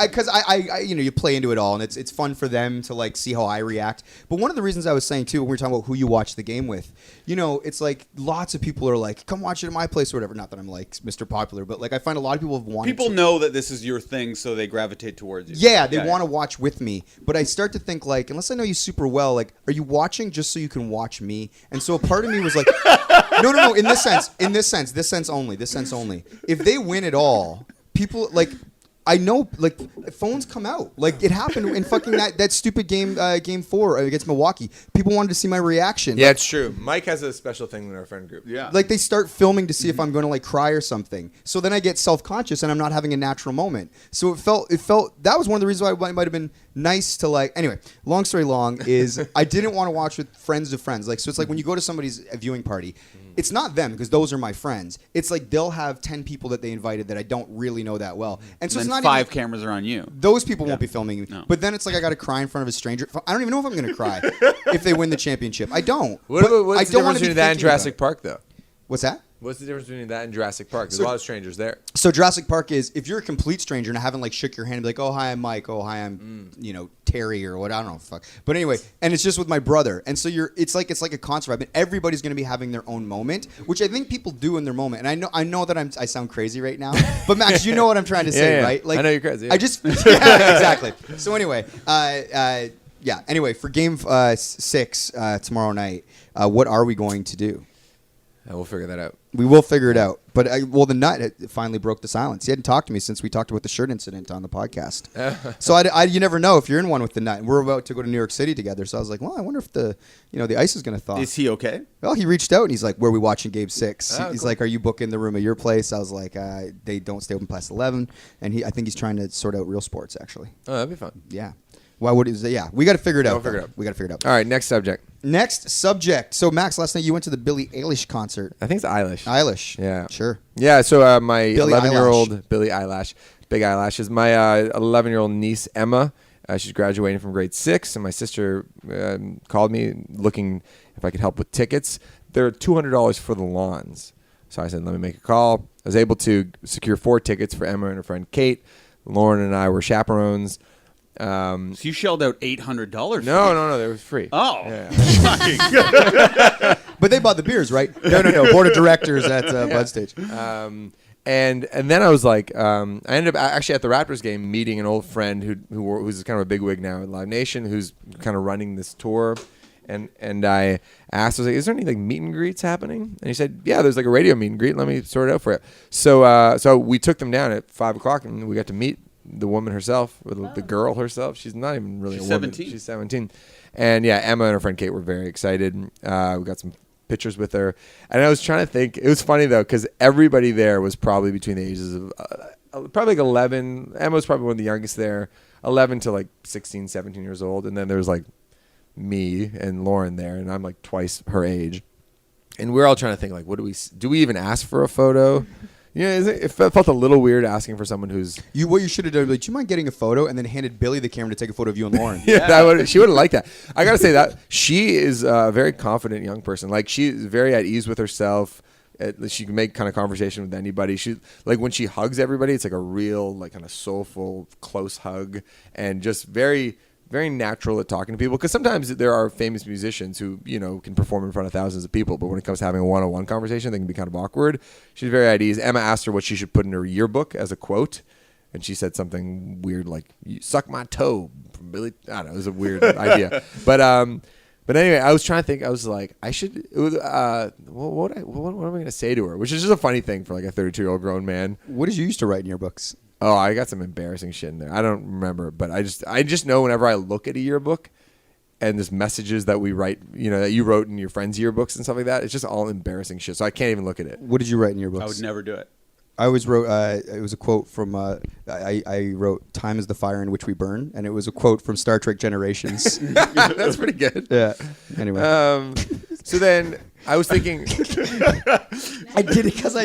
Because I you play into it all, and it's fun for them to like see how I react. But one of the reasons I was saying too, when we were talking about who you watch the game with, it's like lots of people are like, come watch it at my place or whatever. Not that I'm like Mr. Popular, but like I find a lot of people have wanted. People know that this is your thing, so they gravitate towards you. Yeah, they want to watch with me. But I start to think like, unless I know you super well, like, are you watching just so you can watch me? And so a part of me was like, no. In this sense only. If they win it all, people like. I know, like, phones come out. Like, it happened in fucking that stupid game 4 against Milwaukee. People wanted to see my reaction. Yeah, like, it's true. Mike has a special thing in our friend group. Yeah. Like, they start filming to see if I'm going to, like, cry or something. So then I get self-conscious and I'm not having a natural moment. So it felt that was one of the reasons why it might have been nice to, like, anyway, long story long is I didn't want to watch with friends of friends. Like, so it's like when you go to somebody's viewing party, it's not them because those are my friends. It's like they'll have 10 people that they invited that I don't really know that well. And so And it's then not 5 even, cameras are on you. those people won't be filming me. No. But then it's like I got to cry in front of a stranger. I don't even know if I'm going to cry if they win the championship. I don't. What's I the difference wanna be between that and thinking Jurassic about it. Park, though? What's that? What's the difference between that and Jurassic Park? There's So- a lot of strangers there. So Jurassic Park is if you're a complete stranger and I haven't like shook your hand and be like, oh hi I'm Mike, oh hi I'm Terry or what, I don't know, fuck. But anyway, and it's just with my brother, and so it's like a concert vibe, and everybody's going to be having their own moment, which I think people do in their moment. And I know that I sound crazy right now, but Max, you know what I'm trying to say, Yeah. right? Like I know you're crazy. Yeah. I just yeah, exactly. So anyway, yeah. Anyway, for Game 6 tomorrow night, what are we going to do? We'll figure that out. We will figure it out. But, the nut finally broke the silence. He hadn't talked to me since we talked about the shirt incident on the podcast. So you never know if you're in one with the nut. And we're about to go to New York City together. So I was like, well, I wonder if the ice is going to thaw. Is he okay? Well, he reached out and he's like, where are we watching Game 6? Oh, He's cool. like, are you booking the room at your place? I was like, they don't stay open past 11. And I think he's trying to sort out real sports, actually. Oh, that'd be fun. Yeah. Why would it? Yeah, we got to figure it out. We'll figure it out. We got to figure it out. All right, next subject. Next subject. So, Max, last night you went to the Billie Eilish concert. I think it's Eilish. Eilish. Yeah. Sure. Yeah, so my Billie 11-year-old Billie Eilish, big eyelashes. My 11-year-old niece Emma, she's graduating from grade 6, and my sister called me looking if I could help with tickets. They're $200 for the lawns. So I said, let me make a call. I was able to secure 4 tickets for Emma and her friend Kate. Lauren and I were chaperones. So you shelled out $800. No, they were free. Oh. Yeah. But they bought the beers, right? No. Board of directors at Bud Stage. And then I was like, I ended up actually at the Raptors game meeting an old friend who's kind of a bigwig now at Live Nation, who's kind of running this tour. And I asked, I was like, is there any like meet and greets happening? And he said, yeah, there's like a radio meet and greet. Let me sort it out for you. So we took them down at 5:00 and we got to meet the woman herself, or the girl herself. She's not even really She's a woman. 17. She's 17. And yeah, Emma and her friend Kate were very excited. We got some pictures with her. And I was trying to think. It was funny, though, because everybody there was probably between the ages of probably like 11. Emma was probably one of the youngest there, 11 to like 16, 17 years old. And then there was like me and Lauren there, and I'm like twice her age. And we're all trying to think, like, what do we even ask for a photo? Yeah, it felt a little weird asking for someone who's... What you should have done, like, do you mind getting a photo? And then handed Billy the camera to take a photo of you and Lauren. She would have liked that. I got to say that she is a very confident young person. Like, she's very at ease with herself. She can make kind of conversation with anybody. She, like, when she hugs everybody, it's like a real, like, kind of soulful, close hug. And just very... very natural at talking to people, because sometimes there are famous musicians who can perform in front of thousands of people, but when it comes to having a one-on-one conversation, they can be kind of awkward. She's very at ease. Emma asked her what she should put in her yearbook as a quote, and she said something weird like "You suck my toe" from Billy. I don't know. It was a weird idea, but anyway, I was trying to think. I was like, I should. What am I going to say to her? Which is just a funny thing for like a 32-year-old grown man. What did you used to write in your books? Oh, I got some embarrassing shit in there. I don't remember, but I just know whenever I look at a yearbook and there's messages that we write, that you wrote in your friends' yearbooks and stuff like that, it's just all embarrassing shit. So I can't even look at it. What did you write in your books? I would never do it. I always wrote. It was a quote from. I wrote, "Time is the fire in which we burn," and it was a quote from Star Trek Generations. That's pretty good. Yeah. Anyway, So then I was thinking, I did it because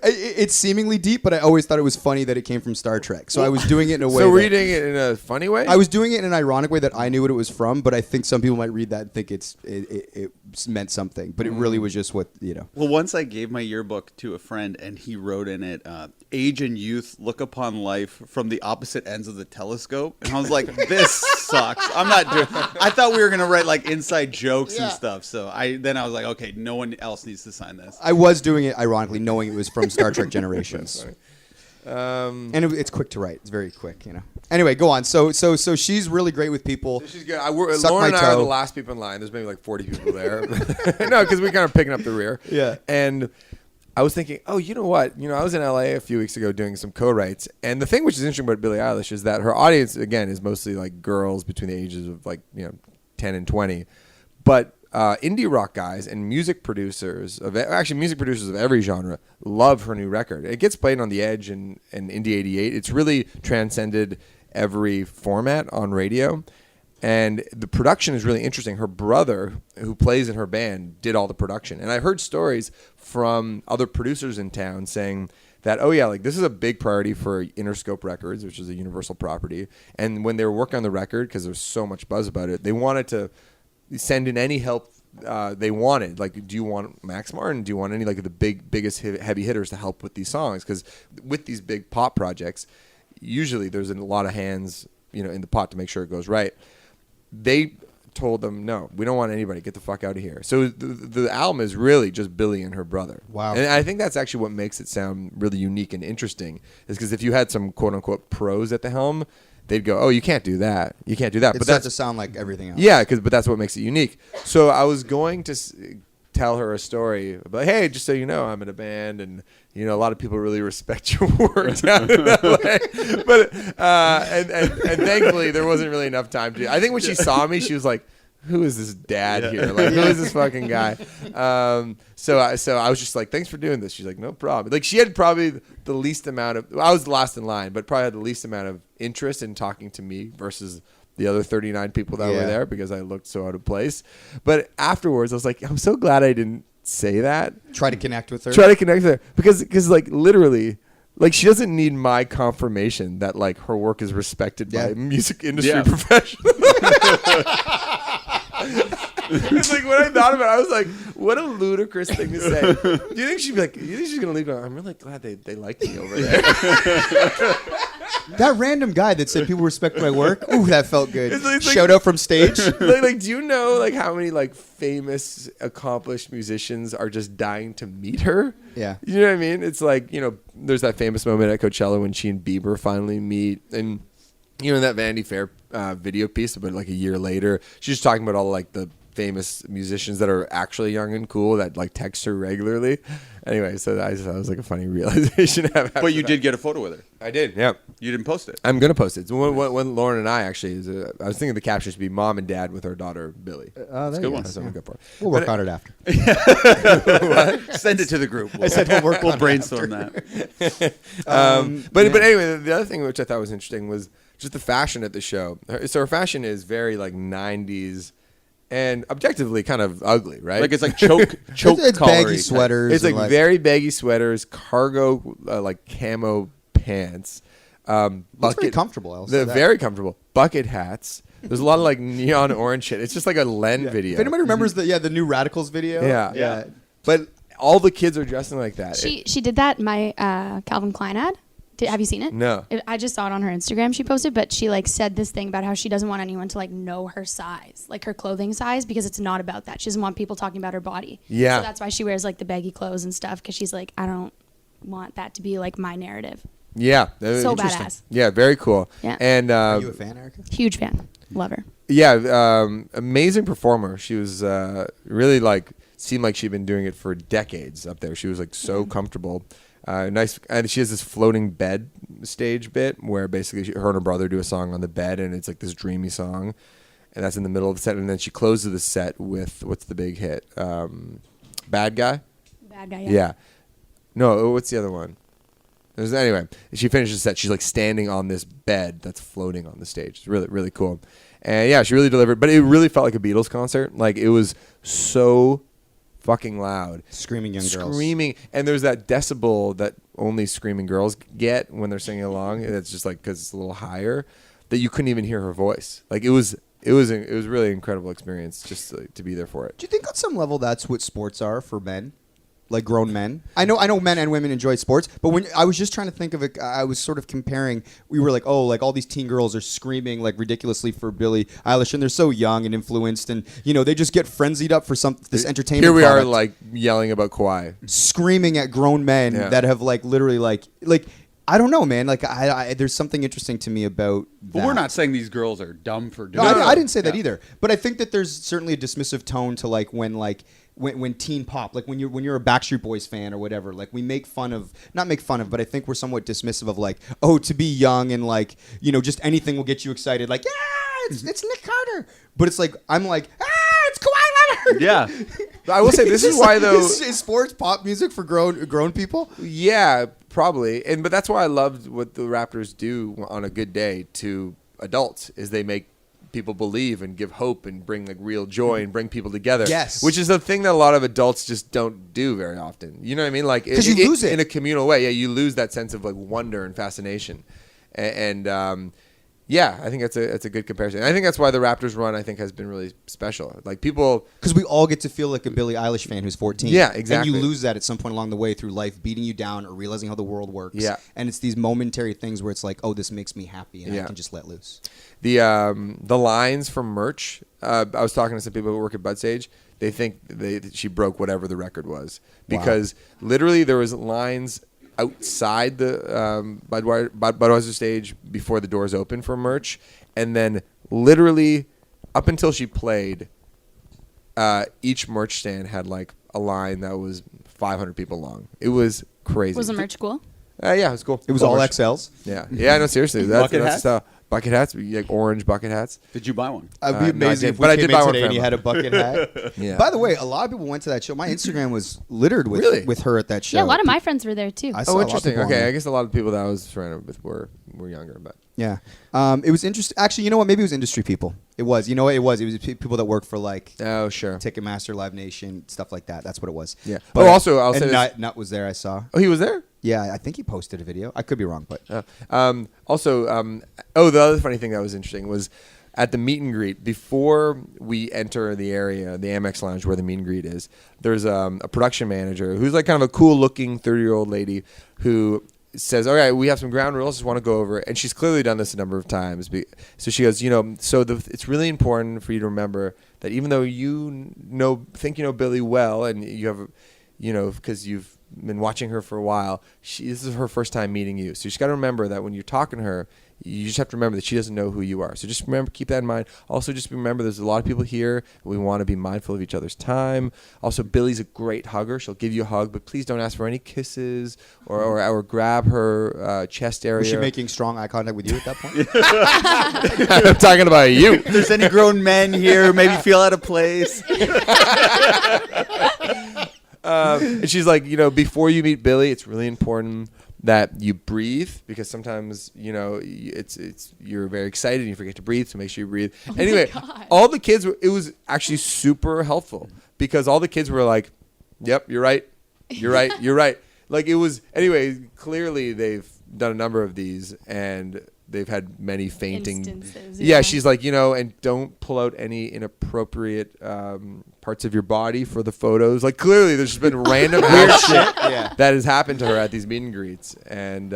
it's seemingly deep, but I always thought it was funny that it came from Star Trek. So I was doing it in a way. so were you doing it in a funny way? I was doing it in an ironic way that I knew what it was from, but I think some people might read that and think it meant something, but it really was just what you know. Well, once I gave my yearbook to a friend, and he wrote in it, "Age and youth look upon life from the opposite ends of the telescope," and I was like, "This sucks. I'm not doing." I thought we were gonna write like inside jokes and stuff. So I was like, okay, no one else needs to sign this. I was doing it ironically, knowing it was from Star Trek Generations. And it's quick to write. It's very quick, you know. Anyway, go on. So she's really great with people. So she's good. Suck Lauren my and I are toe. the last people in line. There's maybe like 40 people there. No, because we're kind of picking up the rear. Yeah. And I was thinking, oh, you know what? You know, I was in LA a few weeks ago doing some co-writes, and the thing which is interesting about Billie Eilish is that her audience, again, is mostly like girls between the ages of 10 and 20, but indie rock guys and music producers of every genre love her new record. It gets played on The Edge and Indie 88. It's really transcended every format on radio. And the production is really interesting. Her brother, who plays in her band, did all the production. And I heard stories from other producers in town saying that, oh yeah, like this is a big priority for Interscope Records, which is a Universal property. And when they were working on the record, because there's so much buzz about it, they wanted to send in any help they wanted. Like, do you want Max Martin? Do you want any like the biggest heavy hitters to help with these songs? Because with these big pop projects, usually there's a lot of hands, in the pot to make sure it goes right. They told them, no, we don't want anybody. Get the fuck out of here. So the album is really just Billie and her brother. Wow. And I think that's actually what makes it sound really unique and interesting, is because if you had some quote unquote pros at the helm, they'd go, oh, you can't do that. You can't do that. But starts to sound like everything else. Yeah, but that's what makes it unique. So I was going to tell her a story about, hey, just so you know, I'm in a band, and a lot of people really respect your work down in LA. But and thankfully there wasn't really enough time to. I think when she saw me, she was like, who is this dad here? Like, who is this fucking guy? So I was just like, thanks for doing this. She's like, no problem. Like, she had probably the least amount of. I was the last in line, but probably had the least amount of interest in talking to me versus the other 39 people that were there, because I looked so out of place. But afterwards, I was like, I'm so glad I didn't say that. Try to connect with her. Because like literally. Like, she doesn't need my confirmation that like her work is respected by music industry professionals. It's like, when I thought about it, I was like, what a ludicrous thing to say. Do you think she'd be like, you think she's gonna leave? I'm really glad they like me over there. That random guy that said people respect my work. Ooh, that felt good. It's like, Shout out from stage. like, do you know like how many like famous, accomplished musicians are just dying to meet her? Yeah. You know what I mean? It's like, there's that famous moment at Coachella when she and Bieber finally meet, and in that Vanity Fair video piece, but like a year later, she's just talking about all like the famous musicians that are actually young and cool that like text her regularly. Anyway, so that was like a funny realization. But you did get a photo with her. I did, yeah. You didn't post it. I'm gonna post it. So when Lauren and I actually, I was thinking the caption should be "Mom and Dad with our daughter Billie." Oh, that's a good one. That's what I'm good for. We'll work on it after. Send it to the group. I said we'll brainstorm that. But anyway, the other thing which I thought was interesting was just the fashion at the show. So her fashion is very like 90s. And objectively kind of ugly, right? Like, it's like choke It's collar-y baggy sweaters. It's like very baggy sweaters, cargo like camo pants. It's very comfortable. I'll say They're that. very comfortable. Bucket hats. There's a lot of like neon orange shit. It's just like a Len video. If anybody remembers the New Radicals video. Yeah. But all the kids are dressing like that. She did that in my Calvin Klein ad. Have you seen it? No. I just saw it on her Instagram. She posted, but she like said this thing about how she doesn't want anyone to like know her size, like her clothing size, because it's not about that. She doesn't want people talking about her body. Yeah. So that's why she wears like the baggy clothes and stuff, because she's like, I don't want that to be like my narrative. Yeah. So Interesting. badass. Yeah, very cool. Yeah. And Are you a fan, Erica? Huge fan. Love her. yeah, amazing performer. She was really like seemed like she'd been doing it for decades up there. She was like so comfortable. Nice, and she has this floating bed stage bit where basically her and her brother do a song on the bed, and it's like this dreamy song, and that's in the middle of the set. And then she closes the set with what's the big hit? Bad Guy. Bad guy. Yeah. No, what's the other one? Anyway, she finishes the set. She's like standing on this bed that's floating on the stage. It's really, really cool. And yeah, she really delivered. But it really felt like a Beatles concert. Like it was so fucking loud. Screaming young girls. Screaming. And there's that decibel that only screaming girls get when they're singing along. It's just like because it's a little higher that you couldn't even hear her voice. Like it was really incredible experience just to be there for it. Do you think on some level that's what sports are for men? Like grown men. I know men and women enjoy sports, but when I was just trying to think of it, I was sort of comparing. We were like, oh, like all these teen girls are screaming like ridiculously for Billie Eilish, and they're so young and influenced, and they just get frenzied up for this entertainment. Here we product, are, like yelling about Kawhi, screaming at grown men that have like literally like. I don't know, man. Like, there's something interesting to me about that. But we're not saying these girls are dumb for doing No, it. I didn't say that either. But I think that there's certainly a dismissive tone to when teen pop, like when you're a Backstreet Boys fan or whatever, like we not make fun of, but I think we're somewhat dismissive of like, oh, to be young and like, just anything will get you excited. Like, yeah, it's Nick Carter. But it's like, I'm like, it's Kawhi Leonard. Yeah. I will say this is why though is sports pop music for grown people? Yeah, probably. But that's why I loved what the Raptors do on a good day to adults is they make people believe and give hope and bring like real joy and bring people together. Yes. Which is the thing that a lot of adults just don't do very often. You know what I mean? Like because you lose it in a communal way. Yeah, you lose that sense of like wonder and fascination. And yeah, I think that's a good comparison. I think that's why the Raptors run I think has been really special. Like people, because we all get to feel like a Billie Eilish fan who's 14. Yeah, exactly. And you lose that at some point along the way through life beating you down or realizing how the world works. Yeah. And it's these momentary things where it's like, oh, this makes me happy and I can just let loose. The lines from merch. I was talking to some people who work at Budsage. They think she broke whatever the record was because literally there was lines outside the Budweiser stage before the doors open for merch, and then literally up until she played, each merch stand had like a line that was 500 people long. It was crazy. Was the merch cool? Yeah, it was cool. It was all XLs? Yeah, no, seriously. Bucket hats? Bucket hats, like orange bucket hats. Did you buy one? I'd be amazing if we came in today and you had a bucket hat. Yeah. By the way, a lot of people went to that show. My Instagram was littered with her at that show. Yeah, a lot of my friends were there too. I saw a lot of interesting. people on Okay, there. I guess a lot of people that I was surrounded with were younger, but Yeah. It was interesting. Actually, you know what? Maybe it was industry people. It was. You know what? It was people that work for like oh sure, Ticketmaster, Live Nation, stuff like that. That's what it was. yeah. But, Also, I'll say this. Nut was there. I saw. Oh, he was there. Yeah, I think he posted a video. I could be wrong, but The other funny thing that was interesting was at the meet and greet before we enter the area, the Amex Lounge where the meet and greet is. There's a production manager who's like kind of a cool-looking 30-year-old lady who says, "All right, we have some ground rules. Just want to go over it." And she's clearly done this a number of times. So she goes, it's really important for you to remember that even though think you know Billie well, and you have, because you've been watching her for a while, this is her first time meeting you. So you just got to remember that when you're talking to her, you just have to remember that she doesn't know who you are. So just keep that in mind. Also, just remember there's a lot of people here. We want to be mindful of each other's time. Also, Billie's a great hugger. She'll give you a hug, but please don't ask for any kisses or grab her chest area. was she making strong eye contact with you at that point? I'm talking about you. If there's any grown men here, maybe feel out of place. And she's like, before you meet Billie, it's really important that you breathe because sometimes, you're very excited and you forget to breathe, so make sure you breathe. Anyway, all the kids, it was actually super helpful because all the kids were like, yep, you're right. You're right. You're right. Like it was, anyway, clearly they've done a number of these and they've had many fainting instances. Yeah, she's like, and don't pull out any inappropriate parts of your body for the photos. Like clearly there's just been random weird shit that has happened to her at these meet and greets. And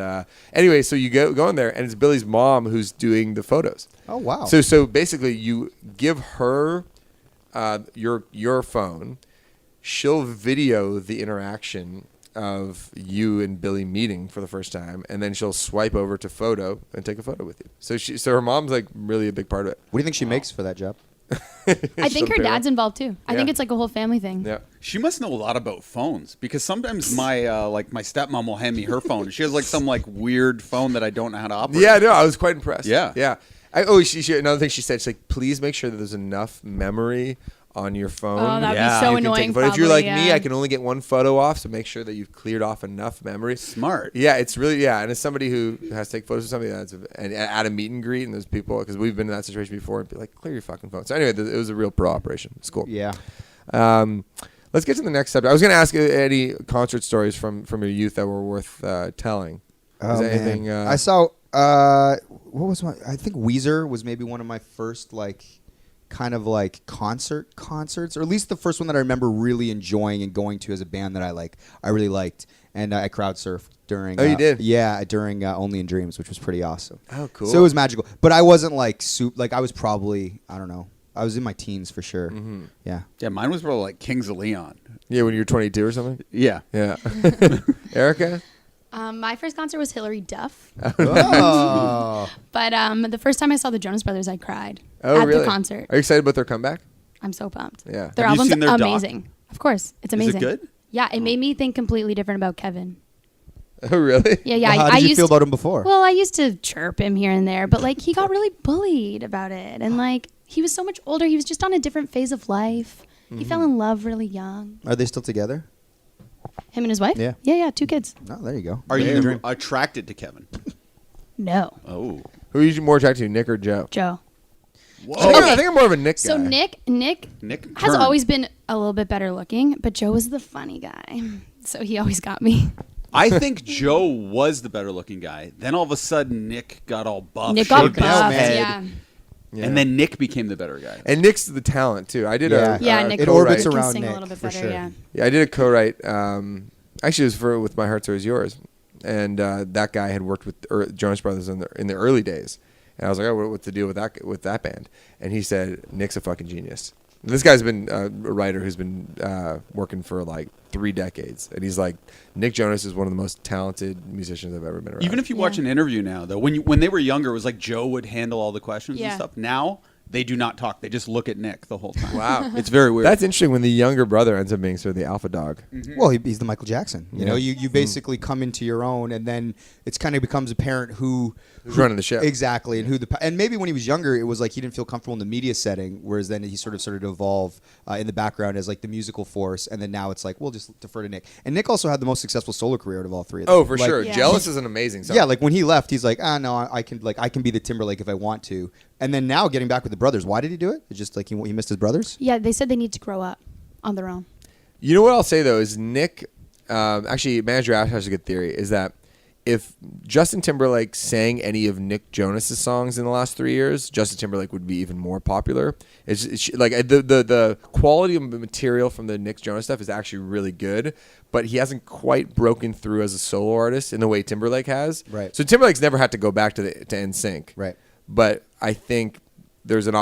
anyway, so you go in there and it's Billie's mom who's doing the photos. Oh wow. So basically you give her your phone, she'll video the interaction of you and Billie meeting for the first time, and then she'll swipe over to photo and take a photo with you. So her mom's like really a big part of it. What do you think she makes for that job? I think her dad's involved too. I think it's like a whole family thing. Yeah. She must know a lot about phones because sometimes my my stepmom will hand me her phone. She has like some like weird phone that I don't know how to operate. Yeah, no, I was quite impressed. Yeah. Yeah. She another thing she said, she's like, please make sure that there's enough memory on your phone. Oh, that'd Yeah. be so You can take a annoying. photo. If you're probably, like me, yeah. I can only get one photo off, so make sure that you've cleared off enough memory. Smart. Yeah, it's really and as somebody who has to take photos of somebody and at a meet and greet, and there's people because we've been in that situation before, and be like, clear your fucking phone. So anyway, it was a real pro operation. It's cool. Yeah. Let's get to the next subject. I was going to ask any concert stories from your youth that were worth telling. Is there anything? I saw. What was I think Weezer was maybe one of my first kind of concerts, or at least the first one that I remember really enjoying and going to as a band that I really liked, and I crowd surfed during. Oh, you did? Yeah, during Only in Dreams, which was pretty awesome. Oh, cool. So it was magical, but I wasn't I was probably I don't know. I was in my teens for sure. Mm-hmm. Yeah. Yeah, mine was probably like Kings of Leon. Yeah, when you were 22 or something. Yeah. Yeah. Erica. My first concert was Hilary Duff. Oh. But the first time I saw the Jonas Brothers, I cried Oh, at really? the concert. Are you excited about their comeback? I'm so pumped. Yeah. Their Have you album's seen their doc? amazing. Of course, it's Is it amazing. good? Yeah, it made me think completely different about Kevin. Oh, really? Yeah, yeah. Well, how I did you used feel about him before? Well, I used to chirp him here and there, but he got really bullied about it, and he was so much older. He was just on a different phase of life. He fell in love really young. Are they still together? Him and his wife? Yeah. Yeah, 2 kids. Oh, there you go. Are Living the you dream. attracted to Kevin? No, Oh. Who are you more attracted to, Nick or Joe? Joe. Whoa. I think I'm more of a Nick guy. So Nick Nick has turned. always been a little bit better looking, but Joe was the funny guy. So he always got me. I think Joe was the better looking guy. Then all of a sudden, Nick got all buff. Nick got shaved his buff, head, yeah. Yeah. And then Nick became the better guy. And Nick's the talent too. I did Yeah. Yeah, Nick it can- orbits can around sing Nick a little bit for better, sure. yeah. Yeah, I did a co-write. Actually, it was with My Heart So Is Yours, and that guy had worked with Jonas Brothers in the early days. And I was like, "Oh, what's the deal with that band?" And he said, "Nick's a fucking genius." This guy's been a writer who's been working for 3 decades, and he's like, Nick Jonas is one of the most talented musicians I've ever been around. Even if you watch an interview now, though, when they were younger, it was like Joe would handle all the questions and Yeah. stuff. Now they do not talk; they just look at Nick the whole time. Wow. It's very weird. That's interesting when the younger brother ends up being sort of the alpha dog. Well, he's the Michael Jackson. You Yeah. know, you basically come into your own, and then it's kind of becomes apparent who's running the show. exactly, and and maybe when he was younger, it was he didn't feel comfortable in the media setting, whereas then he sort of started to evolve in the background as the musical force, and then now it's we'll just defer to Nick. And Nick also had the most successful solo career out of all three of them. Oh, for sure. Yeah. Jealous is an amazing song. Yeah, when he left, he's no, I can be the Timberlake if I want to. And then now getting back with the brothers, why did he do it? It's just he missed his brothers. Yeah, they said they need to grow up on their own. You know what I'll say though is Nick. Actually, Manager Ash has a good theory. Is that if Justin Timberlake sang any of Nick Jonas's songs in the last 3 years, Justin Timberlake would be even more popular. It's the quality of the material from the Nick Jonas stuff is actually really good, but he hasn't quite broken through as a solo artist in the way Timberlake has. Right. So Timberlake's never had to go back to NSYNC. Right. But I think there's an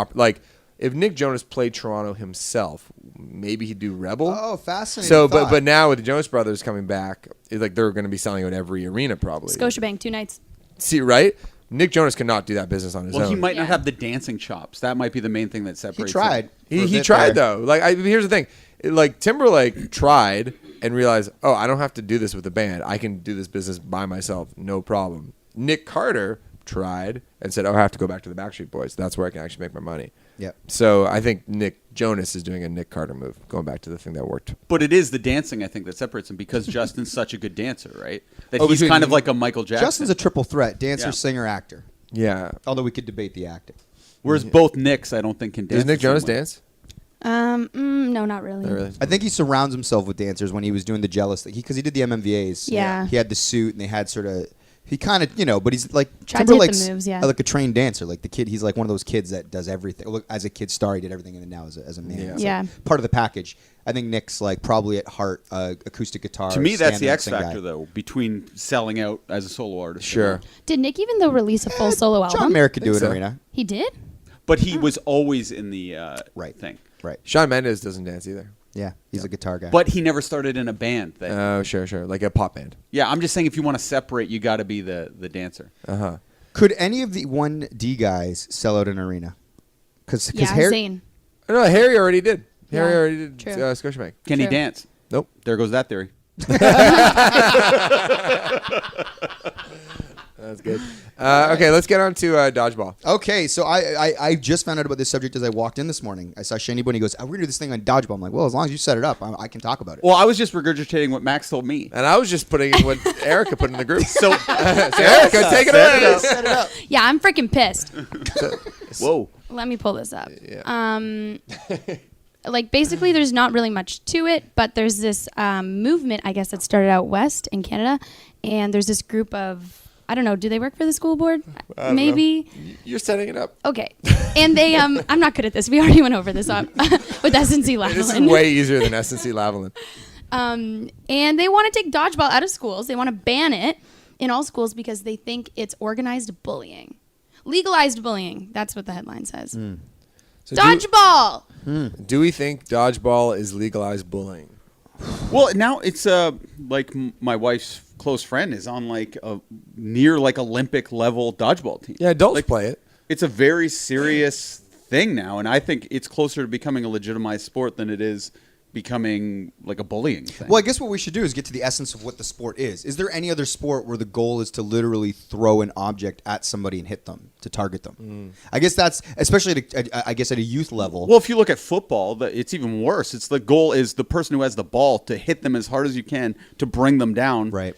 if Nick Jonas played Toronto himself, maybe he'd do Rebel. Oh, fascinating. So, thought. but now with the Jonas Brothers coming back, it's they're going to be selling out every arena probably. Scotiabank, 2 nights. See, right? Nick Jonas cannot do that business on his well, own. he might not Yeah. have the dancing chops. That might be the main thing that he separates. tried. him. for a He bit tried there. though. Here's the thing. Timberlake tried and realized, oh, I don't have to do this with a band. I can do this business by myself, no problem. Nick Carter tried and said, oh, I have to go back to the Backstreet Boys. That's where I can actually make my money. Yep. So I think Nick Jonas is doing a Nick Carter move, going back to the thing that worked. But it is the dancing, I think, that separates him because Justin's such a good dancer, right? That Oh, he's between- kind of like a Michael Jackson. Justin's a triple threat: dancer, Yeah. singer, actor. Yeah. Although we could debate the acting. Whereas both Nicks, I don't think can dance. Does Nick the same Jonas way. dance? No, not really. Not really. I think he surrounds himself with dancers when he was doing the Jealous thing because he did the MMVAs. Yeah. He had the suit and they had sort of. He kind of, but he's Tried to hit the Timberlake's moves, yeah. like a trained dancer. Like the kid, he's like one of those kids that does everything. Look, as a kid star, he did everything, and then now as a man, Yeah. it's Yeah. part of the package. I think Nick's probably at heart acoustic guitar. To me, that's stand the and X sing factor, guy. though, between selling out as a solo artist. Sure. Did Nick even though release a full solo album? John Mayer could do Think it, so. Arena. He did? But he was always in the Right. thing. Right. Shawn Mendes doesn't dance either. Yeah, he's a guitar guy. But he never started in a band. Oh, sure. Like a pop band. Yeah, I'm just saying if you want to separate, you got to be the dancer. Uh-huh. could any of the 1D guys sell out an arena? Because Yeah, Harry. Zayn. No, Harry already did. Harry Yeah, already did true. Scotiabank. Can he True. dance? Nope. There goes that theory. That's good. Okay, let's get on to dodgeball. Okay, so I just found out about this subject as I walked in this morning. I saw Shane Bunny goes, "We're gonna do this thing on dodgeball." I'm like, "Well, as long as you set it up, I can talk about it." Well, I was just regurgitating what Max told me. And I was just putting in what Erica put in the group. So, Erica, take it away. Set it up. Yeah, I'm freaking pissed. whoa. Let me pull this up. Yeah. Like basically there's not really much to it, but there's this movement, I guess, that started out west in Canada, and there's this group of, I don't know, do they work for the school board? I don't Maybe. know. You're setting it up. Okay. And they, I'm not good at this. We already went over this with S&C Lavalin. This is way easier than S&C Lavalin. And they want to take dodgeball out of schools. They want to ban it in all schools because they think it's organized bullying. Legalized bullying. That's what the headline says. So Dodgeball! do we think dodgeball is legalized bullying? Well, now it's like my wife's close friend is on like a near like Olympic level dodgeball team. Yeah, adults Like, play it. It's a very serious thing now, and I think it's closer to becoming a legitimized sport than it is becoming like a bullying thing. Well, I guess what we should do is get to the essence of what the sport is. Is there any other sport where the goal is to literally throw an object at somebody and hit them, to target them? I guess that's, especially at a youth level. Well, if you look at football, it's even worse. It's the goal is the person who has the ball to hit them as hard as you can to bring them down. Right.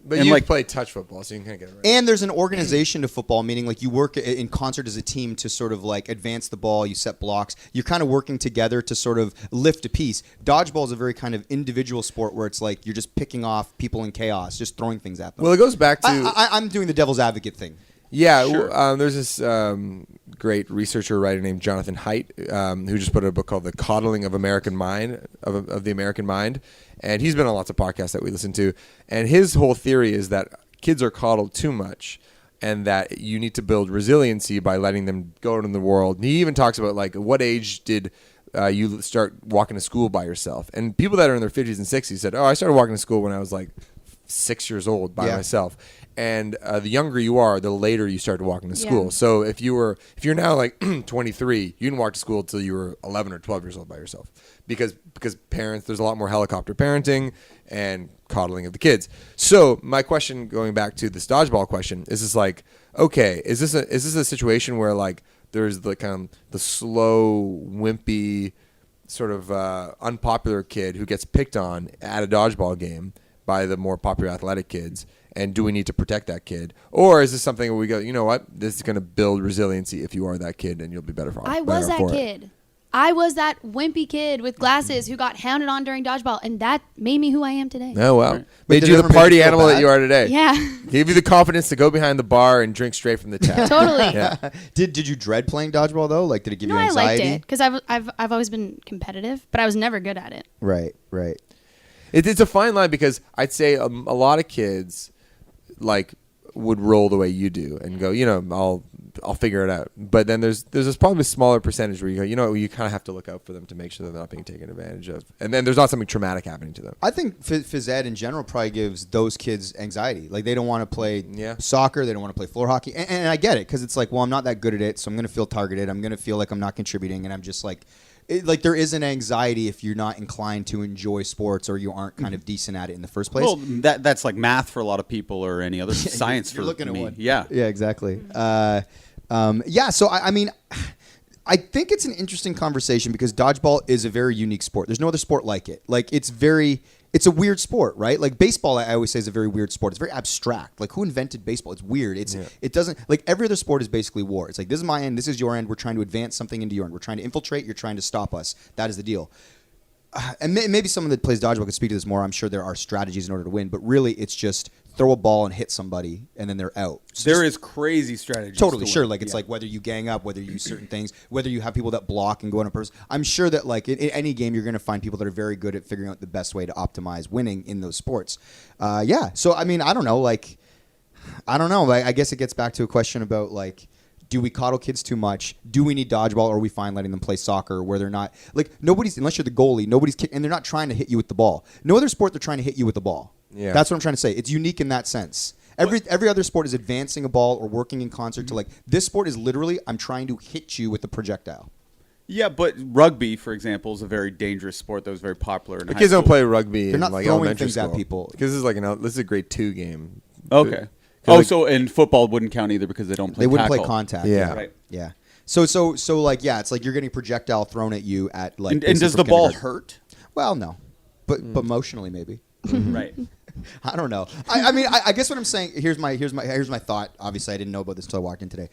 But And you like- play touch football, so you can kind of get it right. And there's an organization to football, meaning like you work in concert as a team to sort of like advance the ball, you set blocks, you're kind of working together to sort of lift a piece. Dodgeball is a very kind of individual sport where it's like you're just picking off people in chaos, just throwing things at them. Well, it goes back to... I'm doing the devil's advocate thing. Yeah, Sure. there's this great researcher writer named Jonathan Haidt who just put out a book called "The Coddling of American Mind" of the American Mind, and he's been on lots of podcasts that we listen to. And his whole theory is that kids are coddled too much, and that you need to build resiliency by letting them go out in the world. And he even talks about like what age did you start walking to school by yourself? And people that are in their 50s and 60s said, "Oh, I started walking to school when I was like 6 years old by myself." And the younger you are, the later you start walking to school. Yeah. So if you're now like 23, you didn't walk to school until you were 11 or 12 years old by yourself, because parents, there's a lot more helicopter parenting and coddling of the kids. So my question, going back to this dodgeball question, is this like, okay, is this a situation where like there's the kind of the slow, wimpy, sort of unpopular kid who gets picked on at a dodgeball game by the more popular athletic kids, and do we need to protect that kid? Or is this something where we go, you know what, this is going to build resiliency if you are that kid, and you'll be better for it. I was that kid. I was that wimpy kid with glasses who got hounded on during dodgeball, and that made me who I am today. Oh, wow. But Made did you it the ever make party you feel animal that bad? you are today. Yeah, Gave you the confidence to go behind the bar and drink straight from the tap. totally. Yeah. Did you dread playing dodgeball though? Like, did it give No, you I anxiety? liked it because I've always been competitive, but I was never good at it. Right. It's a fine line, because I'd say a lot of kids like would roll the way you do and go, you know, I'll figure it out. But then there's this probably a smaller percentage where you go, you know, you kind of have to look out for them to make sure they're not being taken advantage of. And then there's not something traumatic happening to them. I think phys ed in general probably gives those kids anxiety. Like, they don't want to play Yeah. soccer, they don't want to play floor hockey, and I get it, because it's like, well, I'm not that good at it, so I'm going to feel targeted. I'm going to feel like I'm not contributing, and I'm just like, like there is an anxiety if you're not inclined to enjoy sports or you aren't kind of decent at it in the first place. Well, that's like math for a lot of people, or any other science You're for looking at me. one. Yeah. Yeah, exactly. So I mean, I think it's an interesting conversation because dodgeball is a very unique sport. There's no other sport like it. Like, it's a weird sport, right? Like, baseball, I always say, is a very weird sport. It's very abstract. Like, who invented baseball? It's weird. It doesn't, like, every other sport is basically war. It's like, this is my end, this is your end. We're trying to advance something into your end. We're trying to infiltrate. You're trying to stop us. That is the deal. And maybe someone that plays dodgeball could speak to this more. I'm sure there are strategies in order to win, but really it's just throw a ball and hit somebody and then they're out. So There is crazy strategies. totally to sure. win. Like, it's Yeah. like whether you gang up, whether you use certain things, whether you have people that block and go on a person. I'm sure that like in any game, you're going to find people that are very good at figuring out the best way to optimize winning in those sports. Yeah. So, I mean, I don't know. Like, I guess it gets back to a question about like, do we coddle kids too much? Do we need dodgeball, or are we fine letting them play soccer where they're not like nobody's, unless you're the goalie, nobody's and they're not trying to hit you with the ball. No other sport they're trying to hit you with the ball. Yeah. That's what I'm trying to say. It's unique in that sense. Every other sport is advancing a ball or working in concert to like, this sport is literally, I'm trying to hit you with a projectile. Yeah, but rugby, for example, is a very dangerous sport that was very popular in The high kids don't school. play rugby They're in not like throwing elementary things at school. people. Because this is like this is a grade 2 game. Okay. Oh, so and football wouldn't count either because they don't play. They wouldn't tackle. play contact. Yeah. Right. Yeah. So like yeah, it's like you're getting projectile thrown at you at like. And basically does from the ball kindergarten. hurt? Well, no, but emotionally maybe. Right. I don't know. I mean, I guess what I'm saying. Here's my thought. Obviously, I didn't know about this until I walked in today.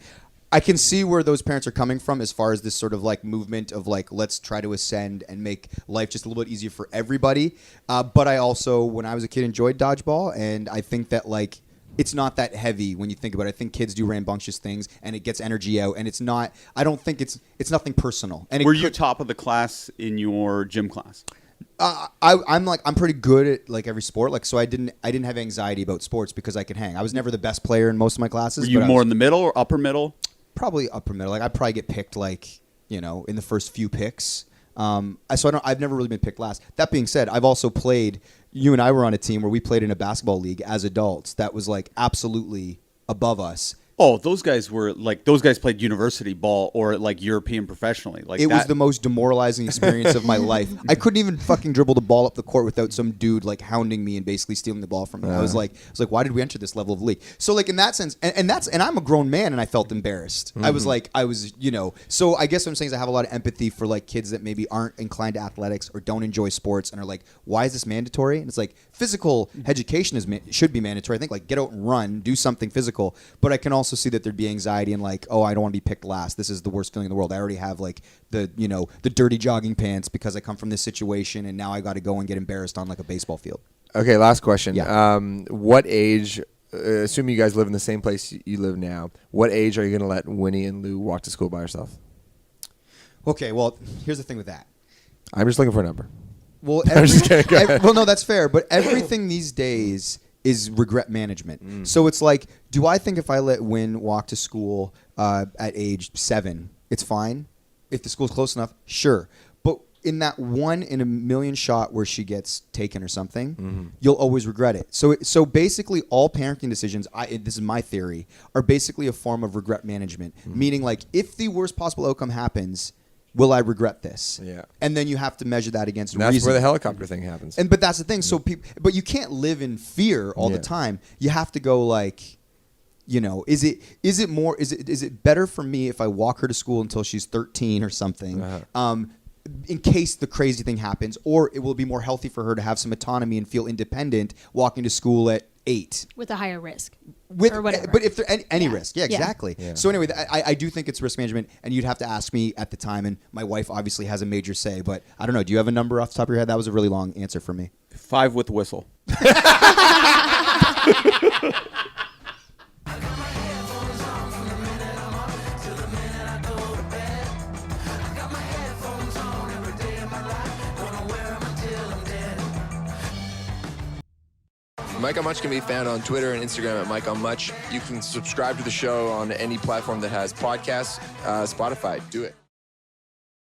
I can see where those parents are coming from as far as this sort of like movement of like let's try to ascend and make life just a little bit easier for everybody. But I also, when I was a kid, enjoyed dodgeball, and I think that like it's not that heavy when you think about it. I think kids do rambunctious things, and it gets energy out, and it's not. I don't think it's nothing personal. And Were you top of the class in your gym class? I'm pretty good at like every sport. Like so, I didn't have anxiety about sports because I could hang. I was never the best player in most of my classes. Were you but more in the middle or upper middle? Probably upper middle. Like I'd probably get picked like in the first few picks. I've never really been picked last. That being said, I've also played. You and I were on a team where we played in a basketball league as adults. That was like absolutely above us. Oh, those guys played university ball or like European professionally. Like it was the most demoralizing experience of my life. I couldn't even fucking dribble the ball up the court without some dude like hounding me and basically stealing the ball from me. I was like, why did we enter this level of league? So like in that sense, and I'm a grown man and I felt embarrassed. I was so I guess what I'm saying is I have a lot of empathy for like kids that maybe aren't inclined to athletics or don't enjoy sports and are like, why is this mandatory? And it's like physical education should be mandatory. I think like get out and run, do something physical, but I can also see that there'd be anxiety and like, oh, I don't want to be picked last. This is the worst feeling in the world. I already have like the dirty jogging pants because I come from this situation and now I got to go and get embarrassed on like a baseball field. Okay, last question. Yeah. What age, assuming you guys live in the same place you live now, what age are you going to let Winnie and Lou walk to school by herself? Okay, well, here's the thing with that. I'm just looking for a number. Well, I'm just kidding. Go ahead. well, no, that's fair. But everything these days is regret management. So it's like, do I think if I let Win walk to school at age 7, it's fine? If the school's close enough, sure. But in that 1 in a million shot where she gets taken or something, you'll always regret it. So basically, all parenting decisions, this is my theory, are basically a form of regret management. Meaning, like, if the worst possible outcome happens, will I regret this? Yeah. And then you have to measure that against And that's reason. where the helicopter thing happens. But that's the thing. So but you can't live in fear all the time. You have to go like, is it better for me if I walk her to school until she's 13 or something, in case the crazy thing happens, or it will be more healthy for her to have some autonomy and feel independent walking to school at 8 with a higher risk. or whatever. But if there any risk, Yeah. exactly. Yeah. So anyway, I do think it's risk management, and you'd have to ask me at the time, and my wife obviously has a major say, but I don't know. Do you have a number off the top of your head? That was a really long answer for me. 5 with whistle. Mike on Much can be found on Twitter and Instagram at Mike on Much. You can subscribe to the show on any platform that has podcasts. Spotify, do it.